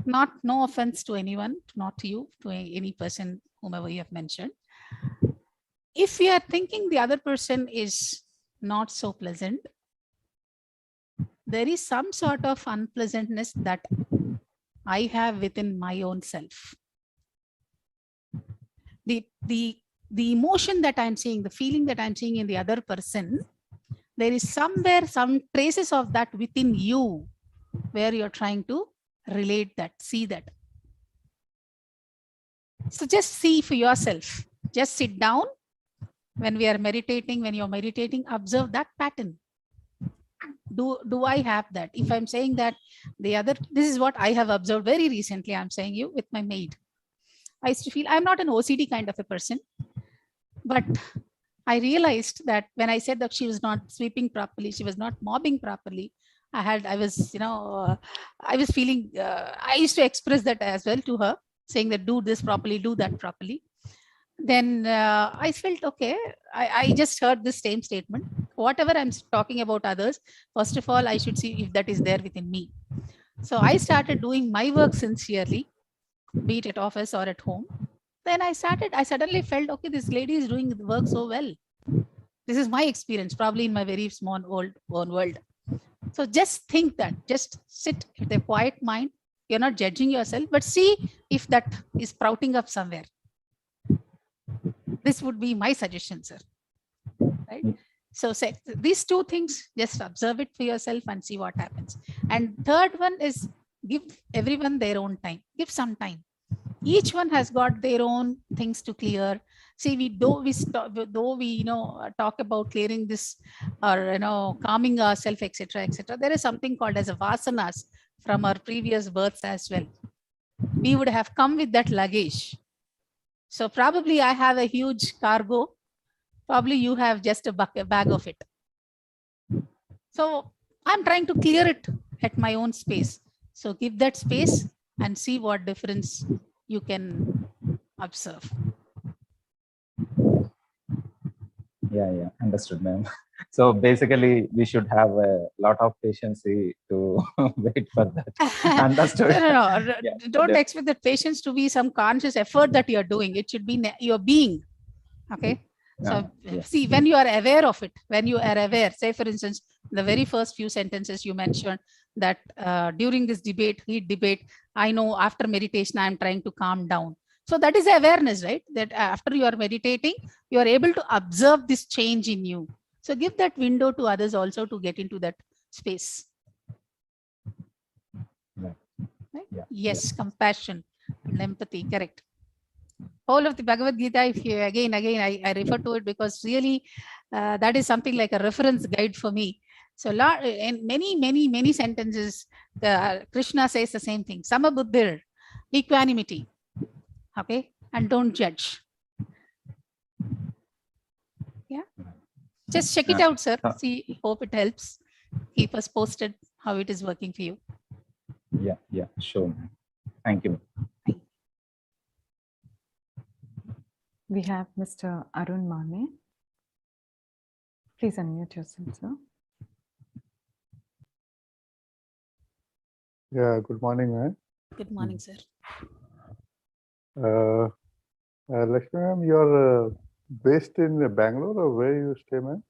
No offense to anyone, not to you, to any person, whomever you have mentioned. If we are thinking the other person is not so pleasant, there is some sort of unpleasantness that I have within my own self. The emotion that I'm seeing, the feeling that I'm seeing in the other person, there is somewhere some traces of that within you where you're trying to relate that, see that. So just see for yourself. Just sit down when we are meditating, when you're meditating, observe that pattern. Do I have that? If I'm saying that this is what I have observed very recently, I'm saying you with my maid. I used to feel I'm not an OCD kind of a person, but I realized that when I said that she was not sweeping properly, she was not mopping properly, I was feeling, I used to express that as well to her, saying that do this properly, do that properly. Then I felt, okay, I just heard this same statement. whatever I'm talking about others, first of all, I should see if that is there within me. So I started doing my work sincerely, be it at office or at home. Then I suddenly felt, okay, this lady is doing the work so well. This is my experience, probably in my very small own world. So just think that, just sit with a quiet mind. You're not judging yourself, but see if that is sprouting up somewhere. This would be my suggestion, sir. Right? So say these two things, just observe it for yourself and see what happens. And third one is give everyone their own time. Give some time. Each one has got their own things to clear. See, we talk about clearing this or calming ourselves, etc., etc. There is something called as a vasanas from our previous births as well. We would have come with that luggage. So probably I have a huge cargo. Probably you have just a bag of it. So I'm trying to clear it at my own space. So give that space and see what difference you can observe. Yeah, understood, ma'am. So basically, we should have a lot of patience to wait for that. Understood. No. Yeah, don't expect that patience to be some conscious effort that you're doing. It should be your being. Okay. So see, when you are aware of it, when you are aware, say for instance, the very first few sentences you mentioned that during this heat debate, I know after meditation, I'm trying to calm down. So that is awareness, right? That after you are meditating, you are able to observe this change in you. So give that window to others also to get into that space. Right? Yes, compassion and empathy, correct. Whole of the Bhagavad Gita, if you again, I refer to it because really that is something like a reference guide for me. So in many sentences, Krishna says the same thing. Samabuddhir, equanimity, okay, and don't judge. Yeah, just check it out, sir. See, hope it helps. Keep us posted how it is working for you. Yeah, sure. Thank you. We have Mr. Arun Mane. Please unmute yourself, sir. Yeah, good morning, ma'am. Good morning, sir. Lakshmi ma'am, you're based in Bangalore or where you stay, ma'am?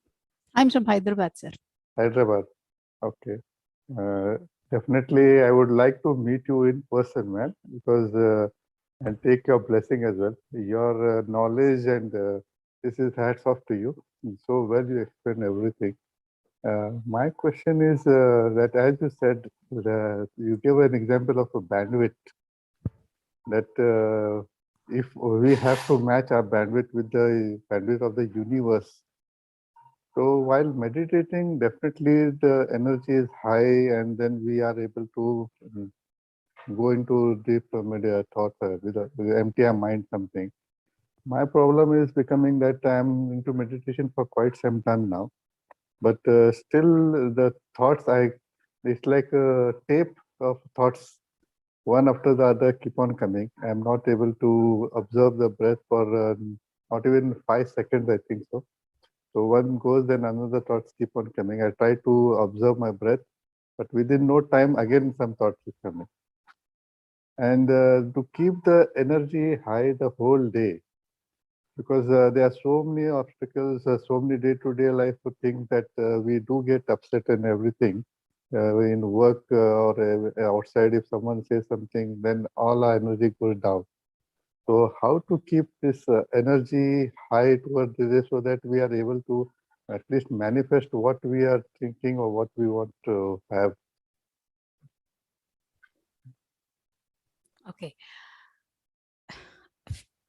I'm from Hyderabad, sir. Hyderabad. Okay. Definitely, I would like to meet you in person, ma'am, because and take your blessing as well. Your knowledge and this is hats off to you. So well you explain everything. My question is that as you said, you gave an example of a bandwidth that if we have to match our bandwidth with the bandwidth of the universe. So while meditating, definitely the energy is high and then we are able to go into deep thought with empty our mind something. My problem is becoming that I'm into meditation for quite some time now, but still the thoughts, it's like a tape of thoughts, one after the other keep on coming. I'm not able to observe the breath for not even 5 seconds, I think so. So one goes, then another thoughts keep on coming. I try to observe my breath, but within no time, again some thoughts is coming. And to keep the energy high the whole day, because there are so many obstacles, so many day-to-day life things that we do get upset and everything. In work or outside, if someone says something, then all our energy goes down. So how to keep this energy high towards this so that we are able to at least manifest what we are thinking or what we want to have? Okay.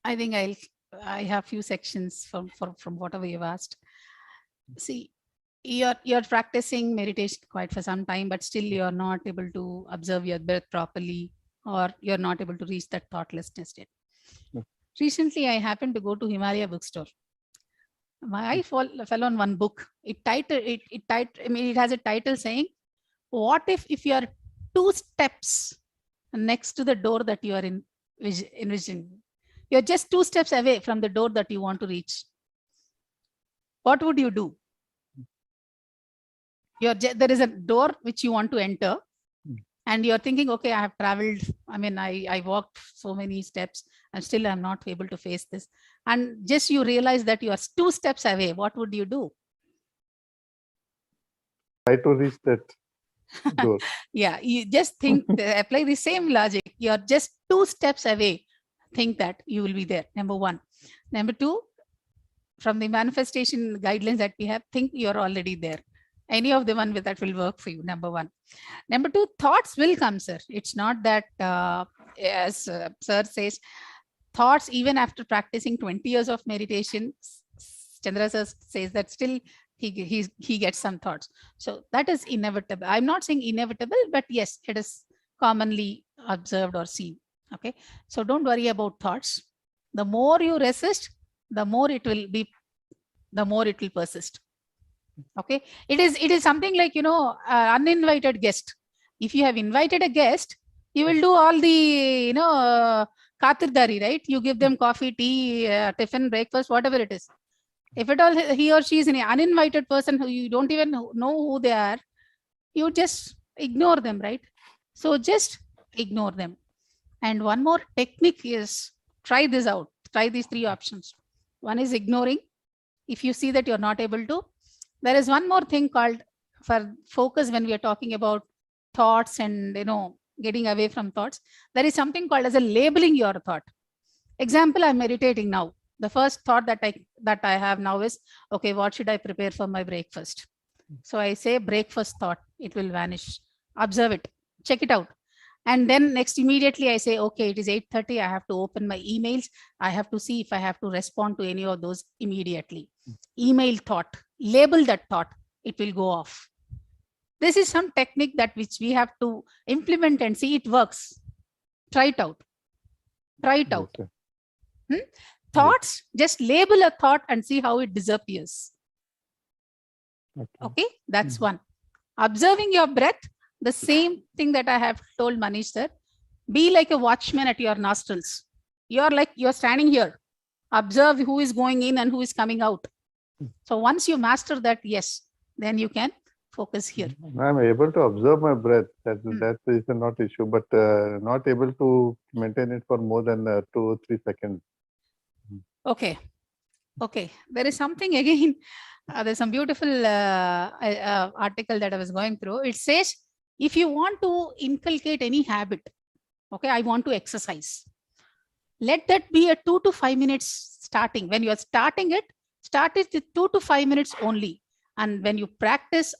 I think I have few sections from whatever you've asked. See, you're practicing meditation quite for some time, but still you're not able to observe your breath properly, or you're not able to reach that thoughtlessness state. Recently, I happened to go to Himalaya bookstore. My eye fell on one book. It has a title saying, "What if you are 2 steps next to the door that you are envisioning? You're just 2 steps away from the door that you want to reach. What would you do?" There is a door which you want to enter, and you're thinking, okay, I have traveled. I mean, I walked so many steps and still I'm not able to face this. And just you realize that you are 2 steps away. What would you do? Try to reach that door. Yeah, you just think, apply the same logic. You're just 2 steps away. Think that you will be there. Number 1. Number 2, from the manifestation guidelines that we have, think you're already there. Any of the one with that will work for you. Number 1. Number 2, thoughts will come, sir. It's not that, as sir says, thoughts, even after practicing 20 years of meditation, Chandra sir says that still he gets some thoughts. So that is inevitable. I'm not saying inevitable, but yes, it is commonly observed or seen. Okay. So don't worry about thoughts. The more you resist, the more it will persist. Okay. It is something like, uninvited guest. If you have invited a guest, you will do all the, khatirdari, right? You give them coffee, tea, tiffin, breakfast, whatever it is. If at all he or she is an uninvited person who you don't even know who they are, you just ignore them, right? So just ignore them. And one more technique is, try this out. Try these 3 options. One is ignoring. If you see that you're not able to, there is one more thing called, for focus when we are talking about thoughts and, getting away from thoughts, there is something called as a labeling your thought. Example, I'm meditating now. The first thought that I have now is, okay, what should I prepare for my breakfast? So I say breakfast thought, it will vanish. Observe it, check it out. And then next immediately I say, okay, it is 8:30. I have to open my emails. I have to see if I have to respond to any of those immediately. Email thought, label that thought, it will go off. This is some technique that which we have to implement and see it works. Try it out. Try it out. Thoughts, just label a thought and see how it disappears. Okay, that's one. Observing your breath, the same thing that I have told Manish sir. Be like a watchman at your nostrils. You're standing here. Observe who is going in and who is coming out. So once you master that, yes, then you can focus here. I'm able to observe my breath. That is not issue, but not able to maintain it for more than 2 or 3 seconds. Okay. Okay. There is something again. There's some beautiful article that I was going through. It says, if you want to inculcate any habit, okay, I want to exercise. Let that be a 2 to 5 minutes starting. When you are starting it, start it with 2 to 5 minutes only. And when you practice,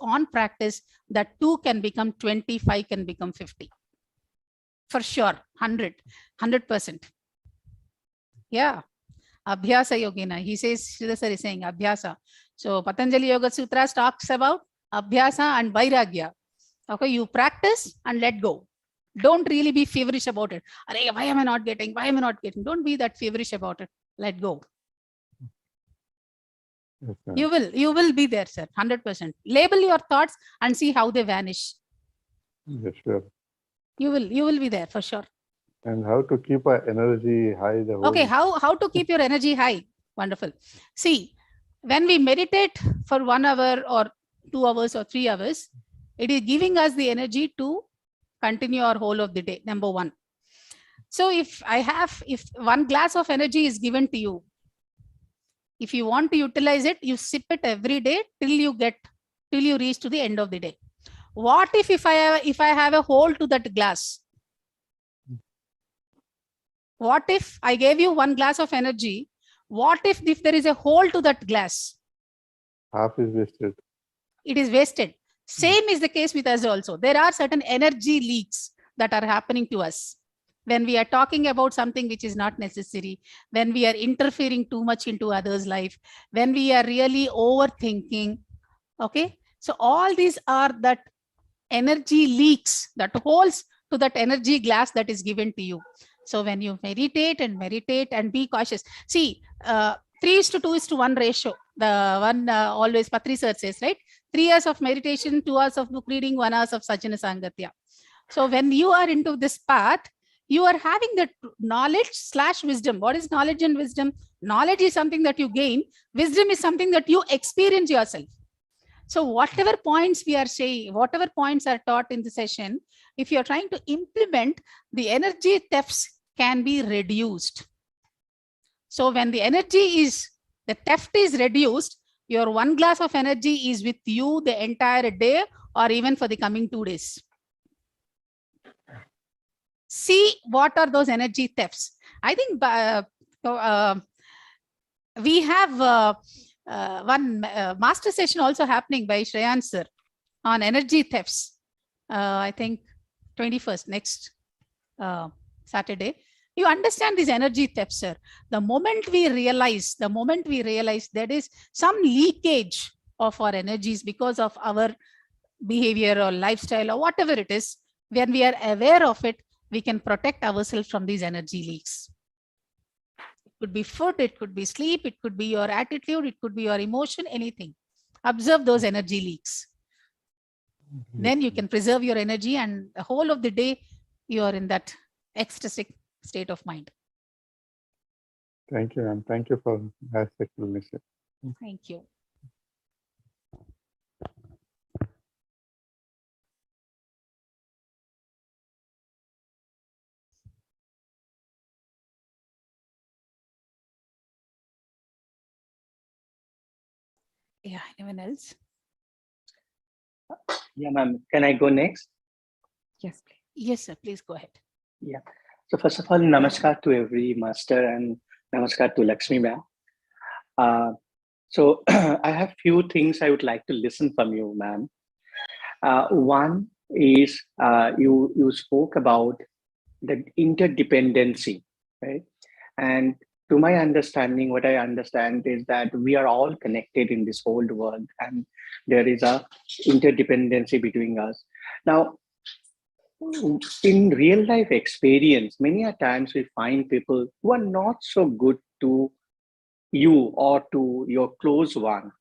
that 2 can become 20, 5 can become 50. For sure, 100%. Yeah. Abhyasa Yogina. He says, Sridhar sir is saying Abhyasa. So Patanjali Yoga Sutra talks about Abhyasa and Vairagya. Okay, you practice and let go. Don't really be feverish about it. Why am I not getting? Why am I not getting? Don't be that feverish about it. Let go. Okay. You will be there, sir. 100%. Label your thoughts and see how they vanish. Yes, sure. You will be there for sure. And how to keep our energy high? Okay, how to keep your energy high? Wonderful. See, when we meditate for 1 hour or 2 hours or 3 hours, it is giving us the energy to continue our whole of the day. Number 1. So if 1 glass of energy is given to you, if you want to utilize it, you sip it every day till you reach to the end of the day. What if I have a hole to that glass? What if I gave you 1 glass of energy? What if there is a hole to that glass? Half is wasted. It is wasted. Same is the case with us also. There are certain energy leaks that are happening to us. When we are talking about something which is not necessary, when we are interfering too much into others' life, when we are really overthinking, okay? So all these are that energy leaks, that holes to that energy glass that is given to you. So when you meditate and be cautious. See, 3:2:1 ratio, the one always Patri sir says, right? 3 years of meditation, 2 hours of book reading, 1 hour of Sajjana Sangatya. So when you are into this path, you are having the knowledge/wisdom. What is knowledge and wisdom? Knowledge is something that you gain. Wisdom is something that you experience yourself. So whatever points we are saying, whatever points are taught in the session, if you're trying to implement, the energy thefts can be reduced. So when the theft is reduced, your 1 glass of energy is with you the entire day or even for the coming 2 days. See what are those energy thefts. I think we have one master session also happening by Shreyan sir on energy thefts. I think 21st, next Saturday. You understand these energy thefts, sir. The moment we realize there is some leakage of our energies because of our behavior or lifestyle or whatever it is, when we are aware of it, we can protect ourselves from these energy leaks. It could be food, it could be sleep, it could be your attitude, it could be your emotion, anything. Observe those energy leaks. Then you can preserve your energy, and the whole of the day you are in that ecstatic state of mind. Thank you, ma'am. Thank you for that explanation. Thank you. Yeah, anyone else? Yeah, ma'am. Can I go next? Yes, please. Yes, sir. Please go ahead. Yeah. So first of all, namaskar to every master and namaskar to Lakshmi ma'am. So I have few things I would like to listen from you, ma'am. One is you spoke about the interdependency, right? And to my understanding, what I understand is that we are all connected in this whole world, and there is a interdependency between us. Now, in real life experience, many a times we find people who are not so good to you or to your close one.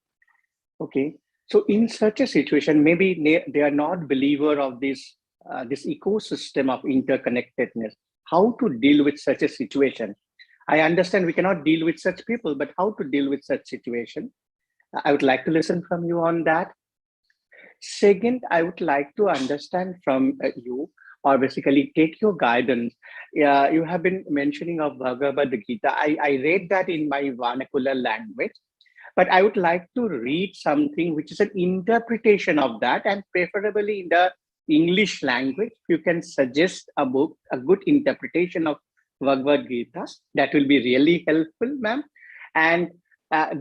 Okay, so in such a situation, maybe they are not believer of this this ecosystem of interconnectedness. How to deal with such a situation? I understand we cannot deal with such people, but how to deal with such situation? I would like to listen from you on that. Second, I would like to understand from you, or basically take your guidance. You have been mentioning of Bhagavad Gita. I read that in my vernacular language, but I would like to read something which is an interpretation of that, and preferably in the English language. You can suggest a book, a good interpretation of Bhagavad Gita. That will be really helpful, ma'am. And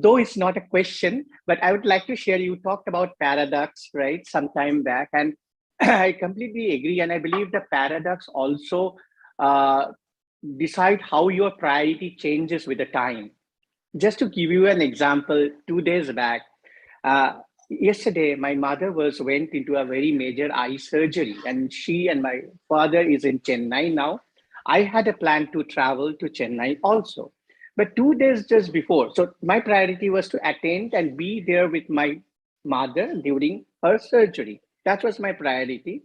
though it's not a question, but I would like to share, you talked about paradox, right, some time back, and I completely agree. And I believe the paradox also decide how your priority changes with the time. Just to give you an example, 2 days back, yesterday, my mother went into a very major eye surgery, and she and my father is in Chennai now. I had a plan to travel to Chennai also. But 2 days just before, so my priority was to attend and be there with my mother during her surgery. That was my priority.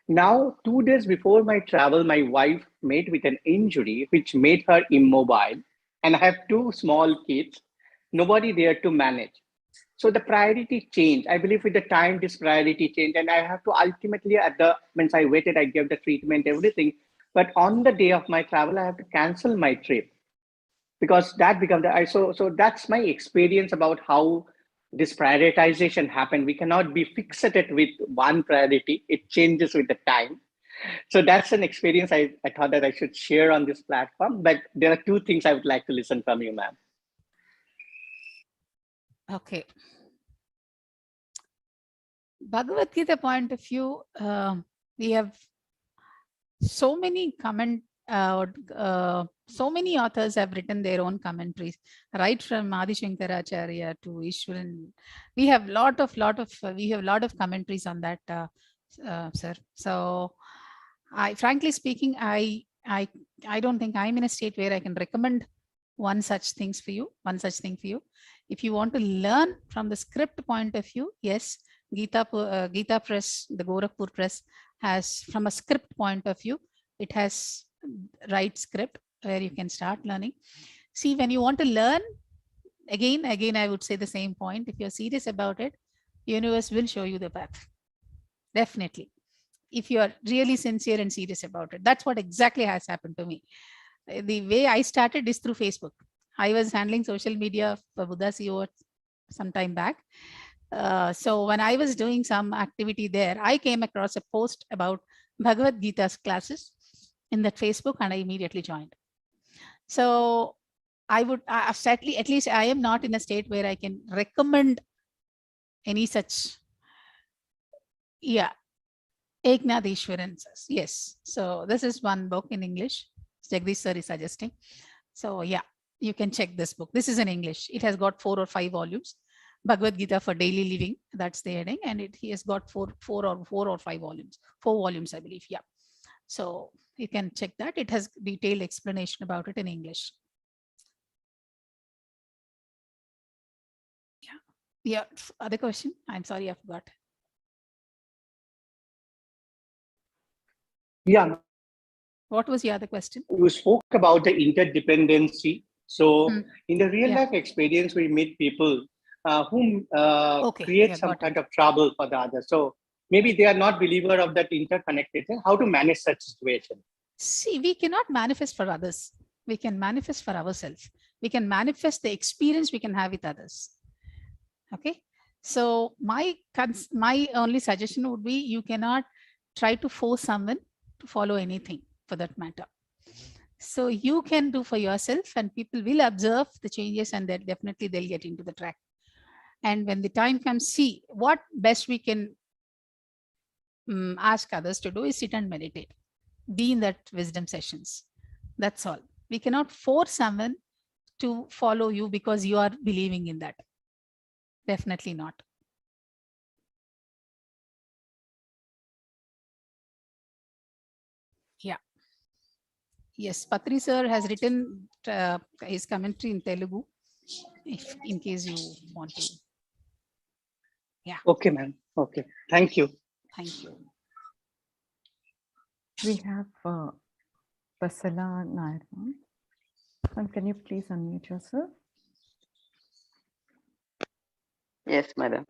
Now, 2 days before my travel, my wife met with an injury which made her immobile. And I have 2 small kids, nobody there to manage. So the priority changed. I believe with the time, this priority changed. And I have to ultimately, once I waited, I gave the treatment, everything. But on the day of my travel, I have to cancel my trip, because that becomes so that's my experience about how this prioritization happened. We cannot be fixated with one priority. It changes with the time. So that's an experience I thought that I should share on this platform. But there are 2 things I would like to listen from you, ma'am. Okay. Bhagavad Gita point of view, we have so many so many authors have written their own commentaries, right from Adi Shankaracharya to Ishwaran. We have lot of commentaries on that, sir. So, frankly speaking, I don't think I'm in a state where I can recommend one such thing for you. If you want to learn from the script point of view, yes, Gita Press, the Gorakhpur Press has, from a script point of view, it has right script where you can start learning. See, when you want to learn, again, I would say the same point. If you're serious about it, Universe will show you the path. Definitely. If you are really sincere and serious about it. That's what exactly has happened to me. The way I started is through Facebook. I was handling social media for Buddha CEO some time back. So when I was doing some activity there, I came across a post about Bhagavad Gita's classes in that Facebook, and I immediately joined. So I would sadly, at least I am not in a state where I can recommend any such, yeah, Eknatheshwaran says, yes. So this is one book in English. Jagdish sir is suggesting. So yeah, you can check this book. This is in English. It has got 4 or 5 volumes. Bhagavad Gita for daily living. That's the heading, and he has got four or five volumes. 4 volumes, I believe. Yeah. So you can check that. It has detailed explanation about it in English. Yeah. Yeah. Other question? I'm sorry, I forgot. Yeah. What was the other question? You spoke about the interdependency. So in the real life experience, we meet people who create some kind of trouble for the others. So maybe they are not believer of that interconnected. How to manage such situation? See, we cannot manifest for others. We can manifest for ourselves. We can manifest the experience we can have with others. Okay. So my only suggestion would be, you cannot try to force someone to follow anything for that matter. So you can do for yourself, and people will observe the changes, and then definitely they'll get into the track. And when the time comes, see what best we can ask others to do is sit and meditate, be in that wisdom sessions. That's all. We cannot force someone to follow you because you are believing in that. Definitely not. Yeah. Yes, Patri sir has written his commentary in Telugu, if in case you want to. Yeah. Okay, ma'am. Okay. Thank you. Thank you. We have Vasala Nair. Can you please unmute yourself? Yes, madam.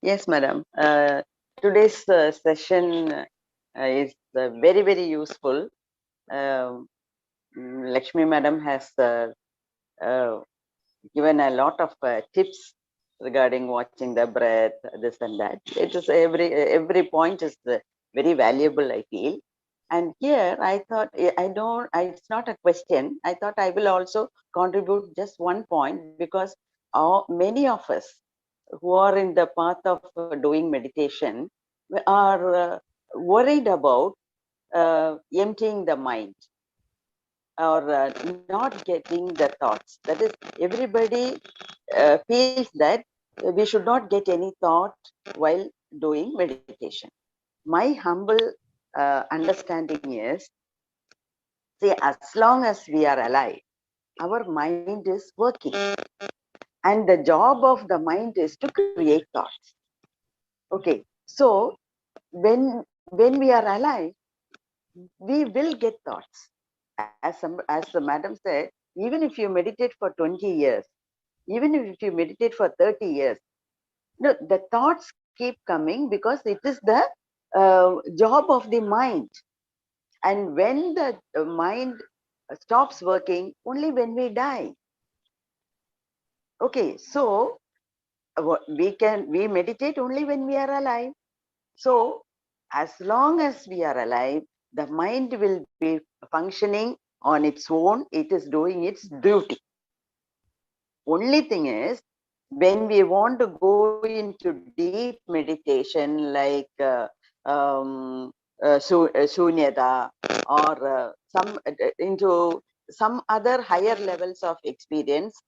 Yes, madam. Today's session is very, very useful. Lakshmi madam has given a lot of tips regarding watching the breath, this and that. It is every point is very valuable, I feel. And here I thought, it's not a question. I thought I will also contribute just one point, because many of us who are in the path of doing meditation are worried about emptying the mind, or not getting the thoughts. That is, everybody feels that we should not get any thought while doing meditation. My humble understanding is, see, as long as we are alive, our mind is working. And the job of the mind is to create thoughts. Okay, so when we are alive, we will get thoughts. As the madam said, even if you meditate for 20 years, even if you meditate for 30 years, no, the thoughts keep coming, because it is the job of the mind. And when the mind stops working, only when we die. Okay, so we meditate only when we are alive. So as long as we are alive, the mind will be functioning on its own. It is doing its duty. Only thing is, when we want to go into deep meditation, like shunyata, or into some other higher levels of experience,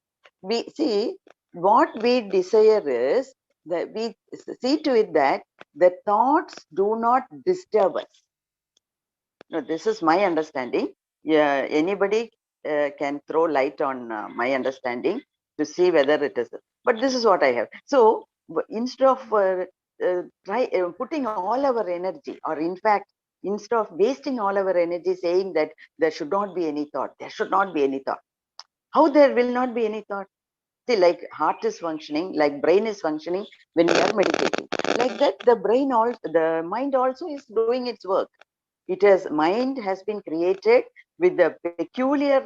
we see what we desire is that we see to it that the thoughts do not disturb us. No, this is my understanding. Yeah, anybody can throw light on my understanding to see whether it is. But this is what I have. So instead of putting all our energy, or in fact, instead of wasting all our energy saying that there should not be any thought, there should not be any thought. How there will not be any thought? See, like heart is functioning, like brain is functioning when we are meditating. Like that, the mind also is doing its work. Mind has been created with the peculiar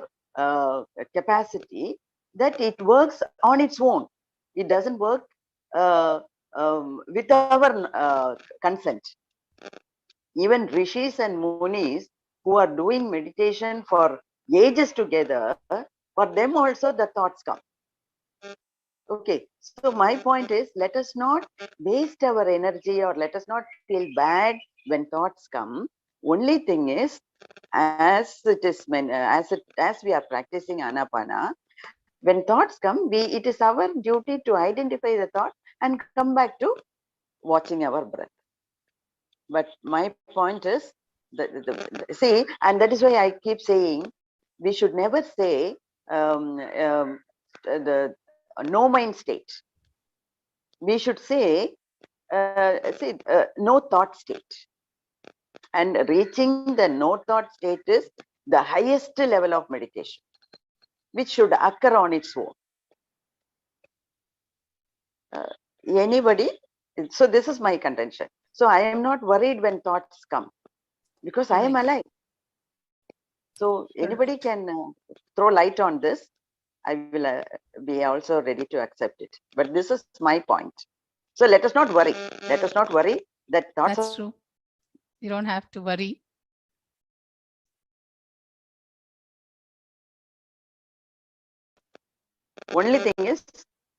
capacity that it works on its own. It doesn't work with our consent. Even rishis and munis who are doing meditation for ages together, for them also the thoughts come. Okay, so my point is, let us not waste our energy or let us not feel bad when thoughts come. Only thing is, as we are practicing Anapana, when thoughts come, it is our duty to identify the thought and come back to watching our breath. But my point is, see, and that is why I keep saying, we should never say the no mind state. We should say, no thought state. And reaching the no thought state is the highest level of meditation, which should occur on its own. Anybody? So this is my contention. So I am not worried when thoughts come because I am alive. So anybody can throw light on this. I will be also ready to accept it. But this is my point. So let us not worry. Let us not worry that thoughts. That's true. You don't have to worry. Only thing is,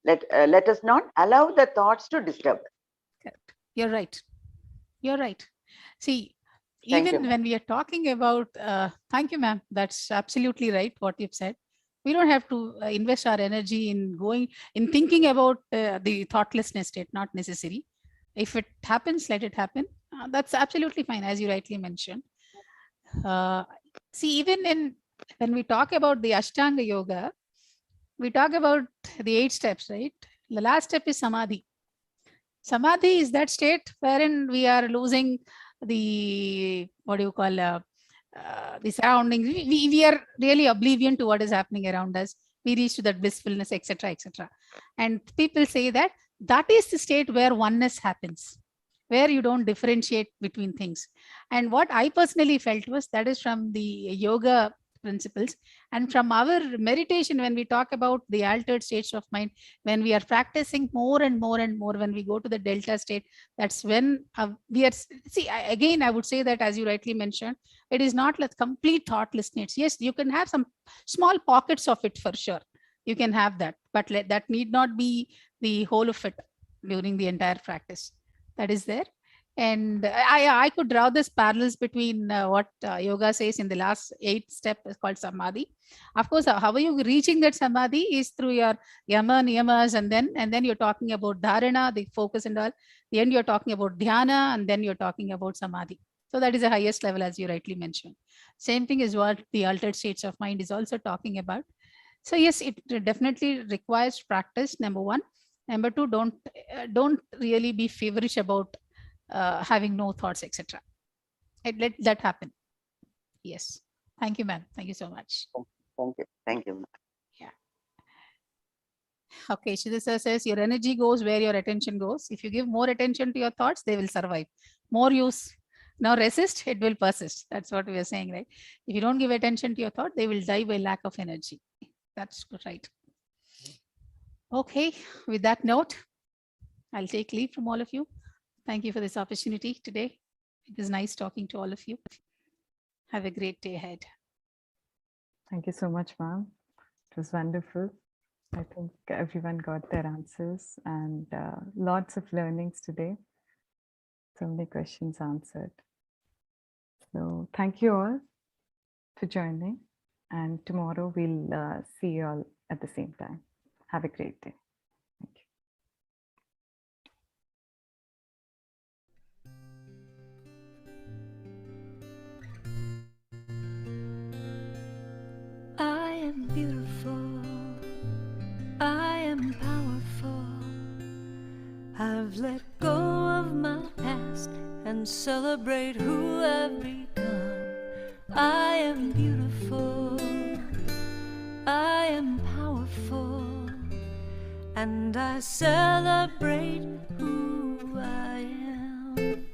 let us not allow the thoughts to disturb. Correct. You're right. You're right. See, even when we are talking about, thank you, ma'am. That's absolutely right what you've said. We don't have to invest our energy in thinking about the thoughtlessness state, not necessary. If it happens, let it happen. That's absolutely fine, as you rightly mentioned. See, even when we talk about the Ashtanga Yoga, we talk about the 8 steps, right? The last step is Samadhi. Samadhi is that state wherein we are losing the, what do you call, the surroundings. We are really oblivion to what is happening around us. We reach to that blissfulness, etc., etc. And people say that is the state where oneness happens, where you don't differentiate between things. And what I personally felt was that is from the yoga principles and from our meditation. When we talk about the altered states of mind, when we are practicing more and more and more, when we go to the delta state, that's when we are, see, again, I would say that, as you rightly mentioned, it is not like complete thoughtlessness. Yes, you can have some small pockets of it for sure. You can have that, but that need not be the whole of it during the entire practice. That is there. And I could draw this parallels between what yoga says in the last 8 step is called Samadhi. Of course, how are you reaching that Samadhi is through your yama, niyamas, and then you're talking about dharana, the focus and all. Then you're talking about dhyana, and then you're talking about Samadhi. So that is the highest level, as you rightly mentioned. Same thing is what the altered states of mind is also talking about. So yes, it definitely requires practice, number one. Number two, don't really be feverish about having no thoughts, etc. Let that happen. Yes. Thank you, ma'am. Thank you so much. Thank you. Yeah. Okay, Shidhisa says your energy goes where your attention goes. If you give more attention to your thoughts, they will survive. More use. Now resist, it will persist. That's what we are saying, right? If you don't give attention to your thought, they will die by lack of energy. That's right. Okay, with that note, I'll take leave from all of you. Thank you for this opportunity today. It was nice talking to all of you. Have a great day ahead. Thank you so much, ma'am. It was wonderful. I think everyone got their answers and lots of learnings today. So many questions answered. So thank you all for joining. And tomorrow we'll see you all at the same time. Have a great day. Thank you. I am beautiful, I am powerful. I've let go of my past and celebrate who I've become. I am beautiful, I am powerful. and I celebrate who I am.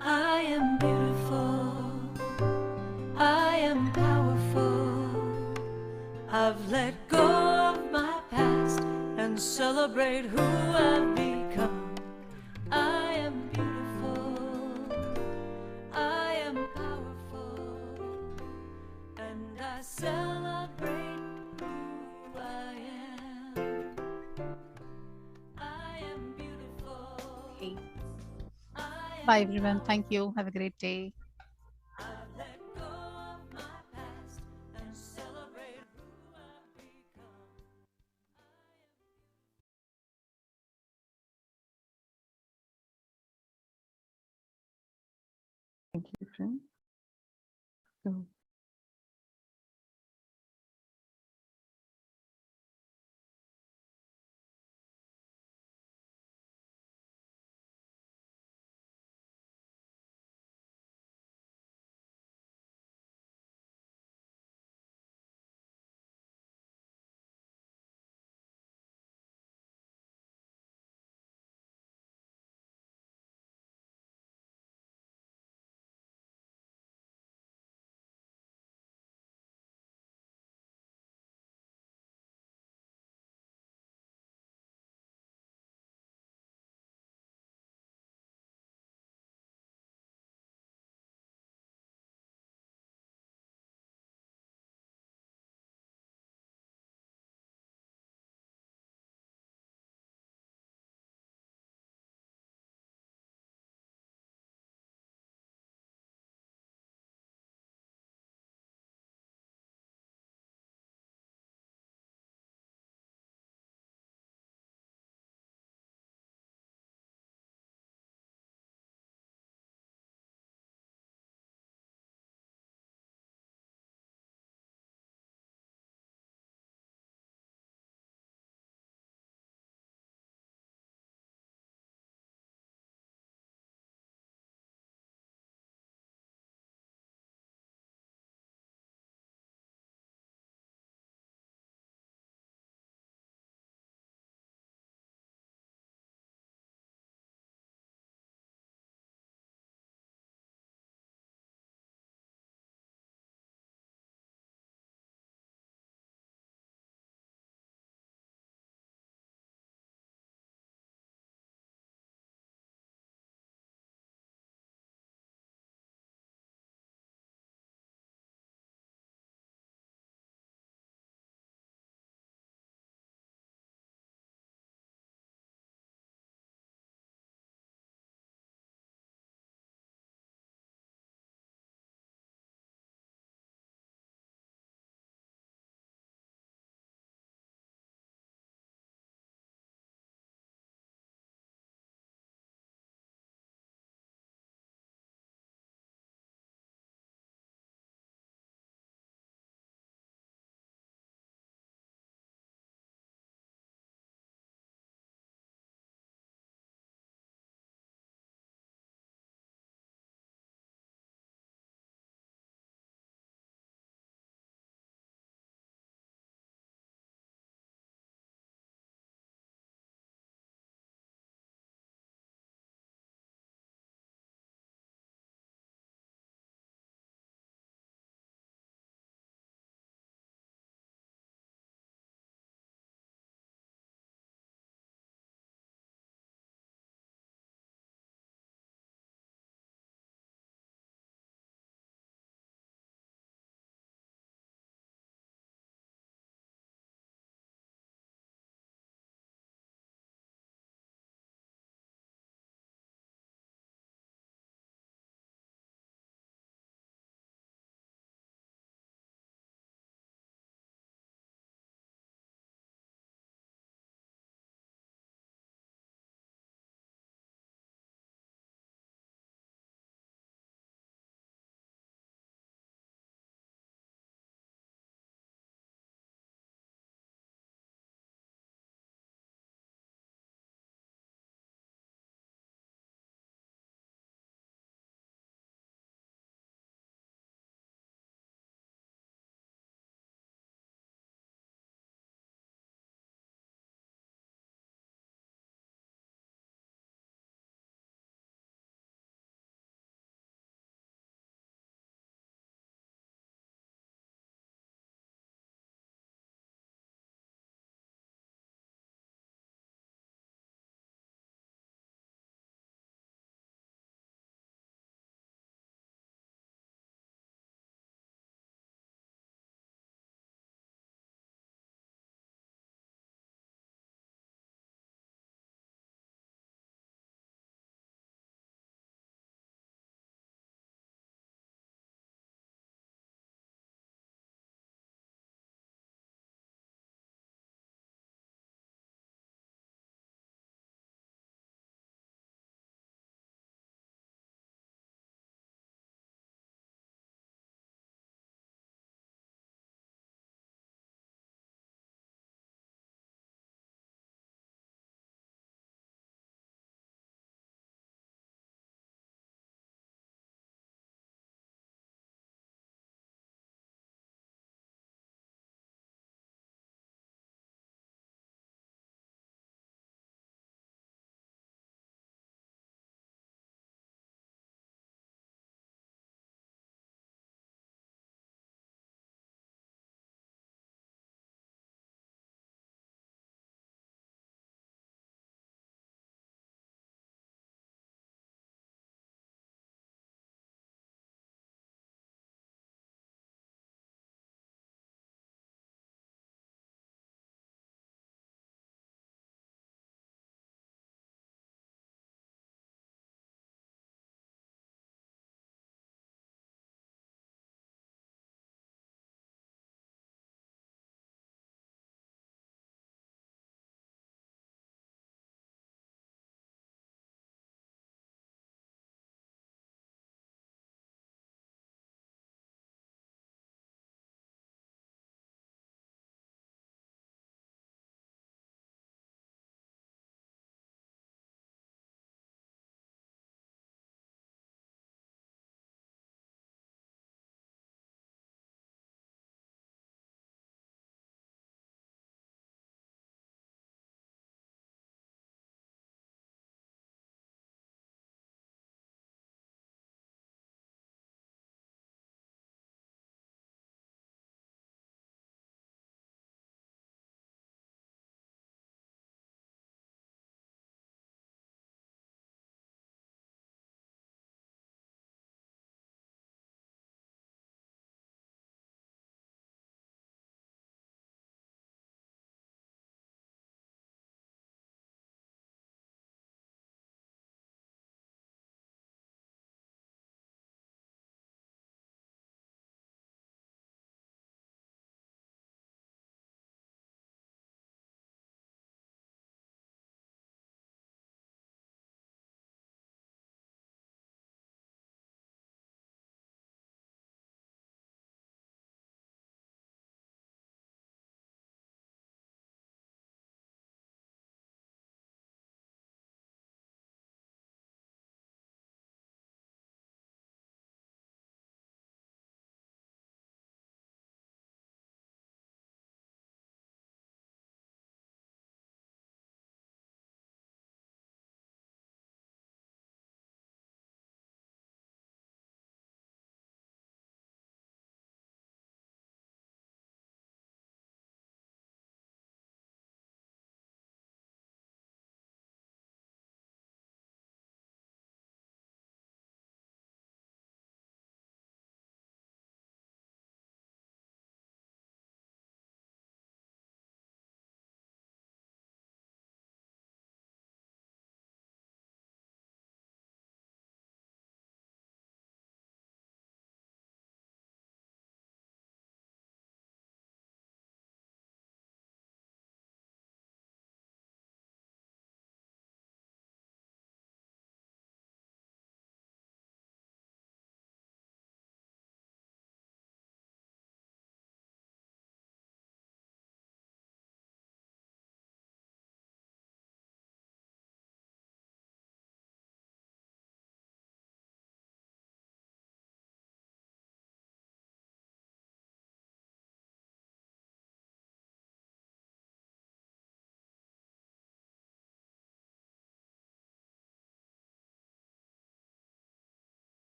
I am beautiful, I am powerful. I've let go of my past and celebrate who I've become. I am beautiful, I am powerful, and I celebrate who I am. I am beautiful. Okay. Bye, everyone. Thank you. Have a great day. I've let go of my past and celebrate who I've become. Thank you, friends. So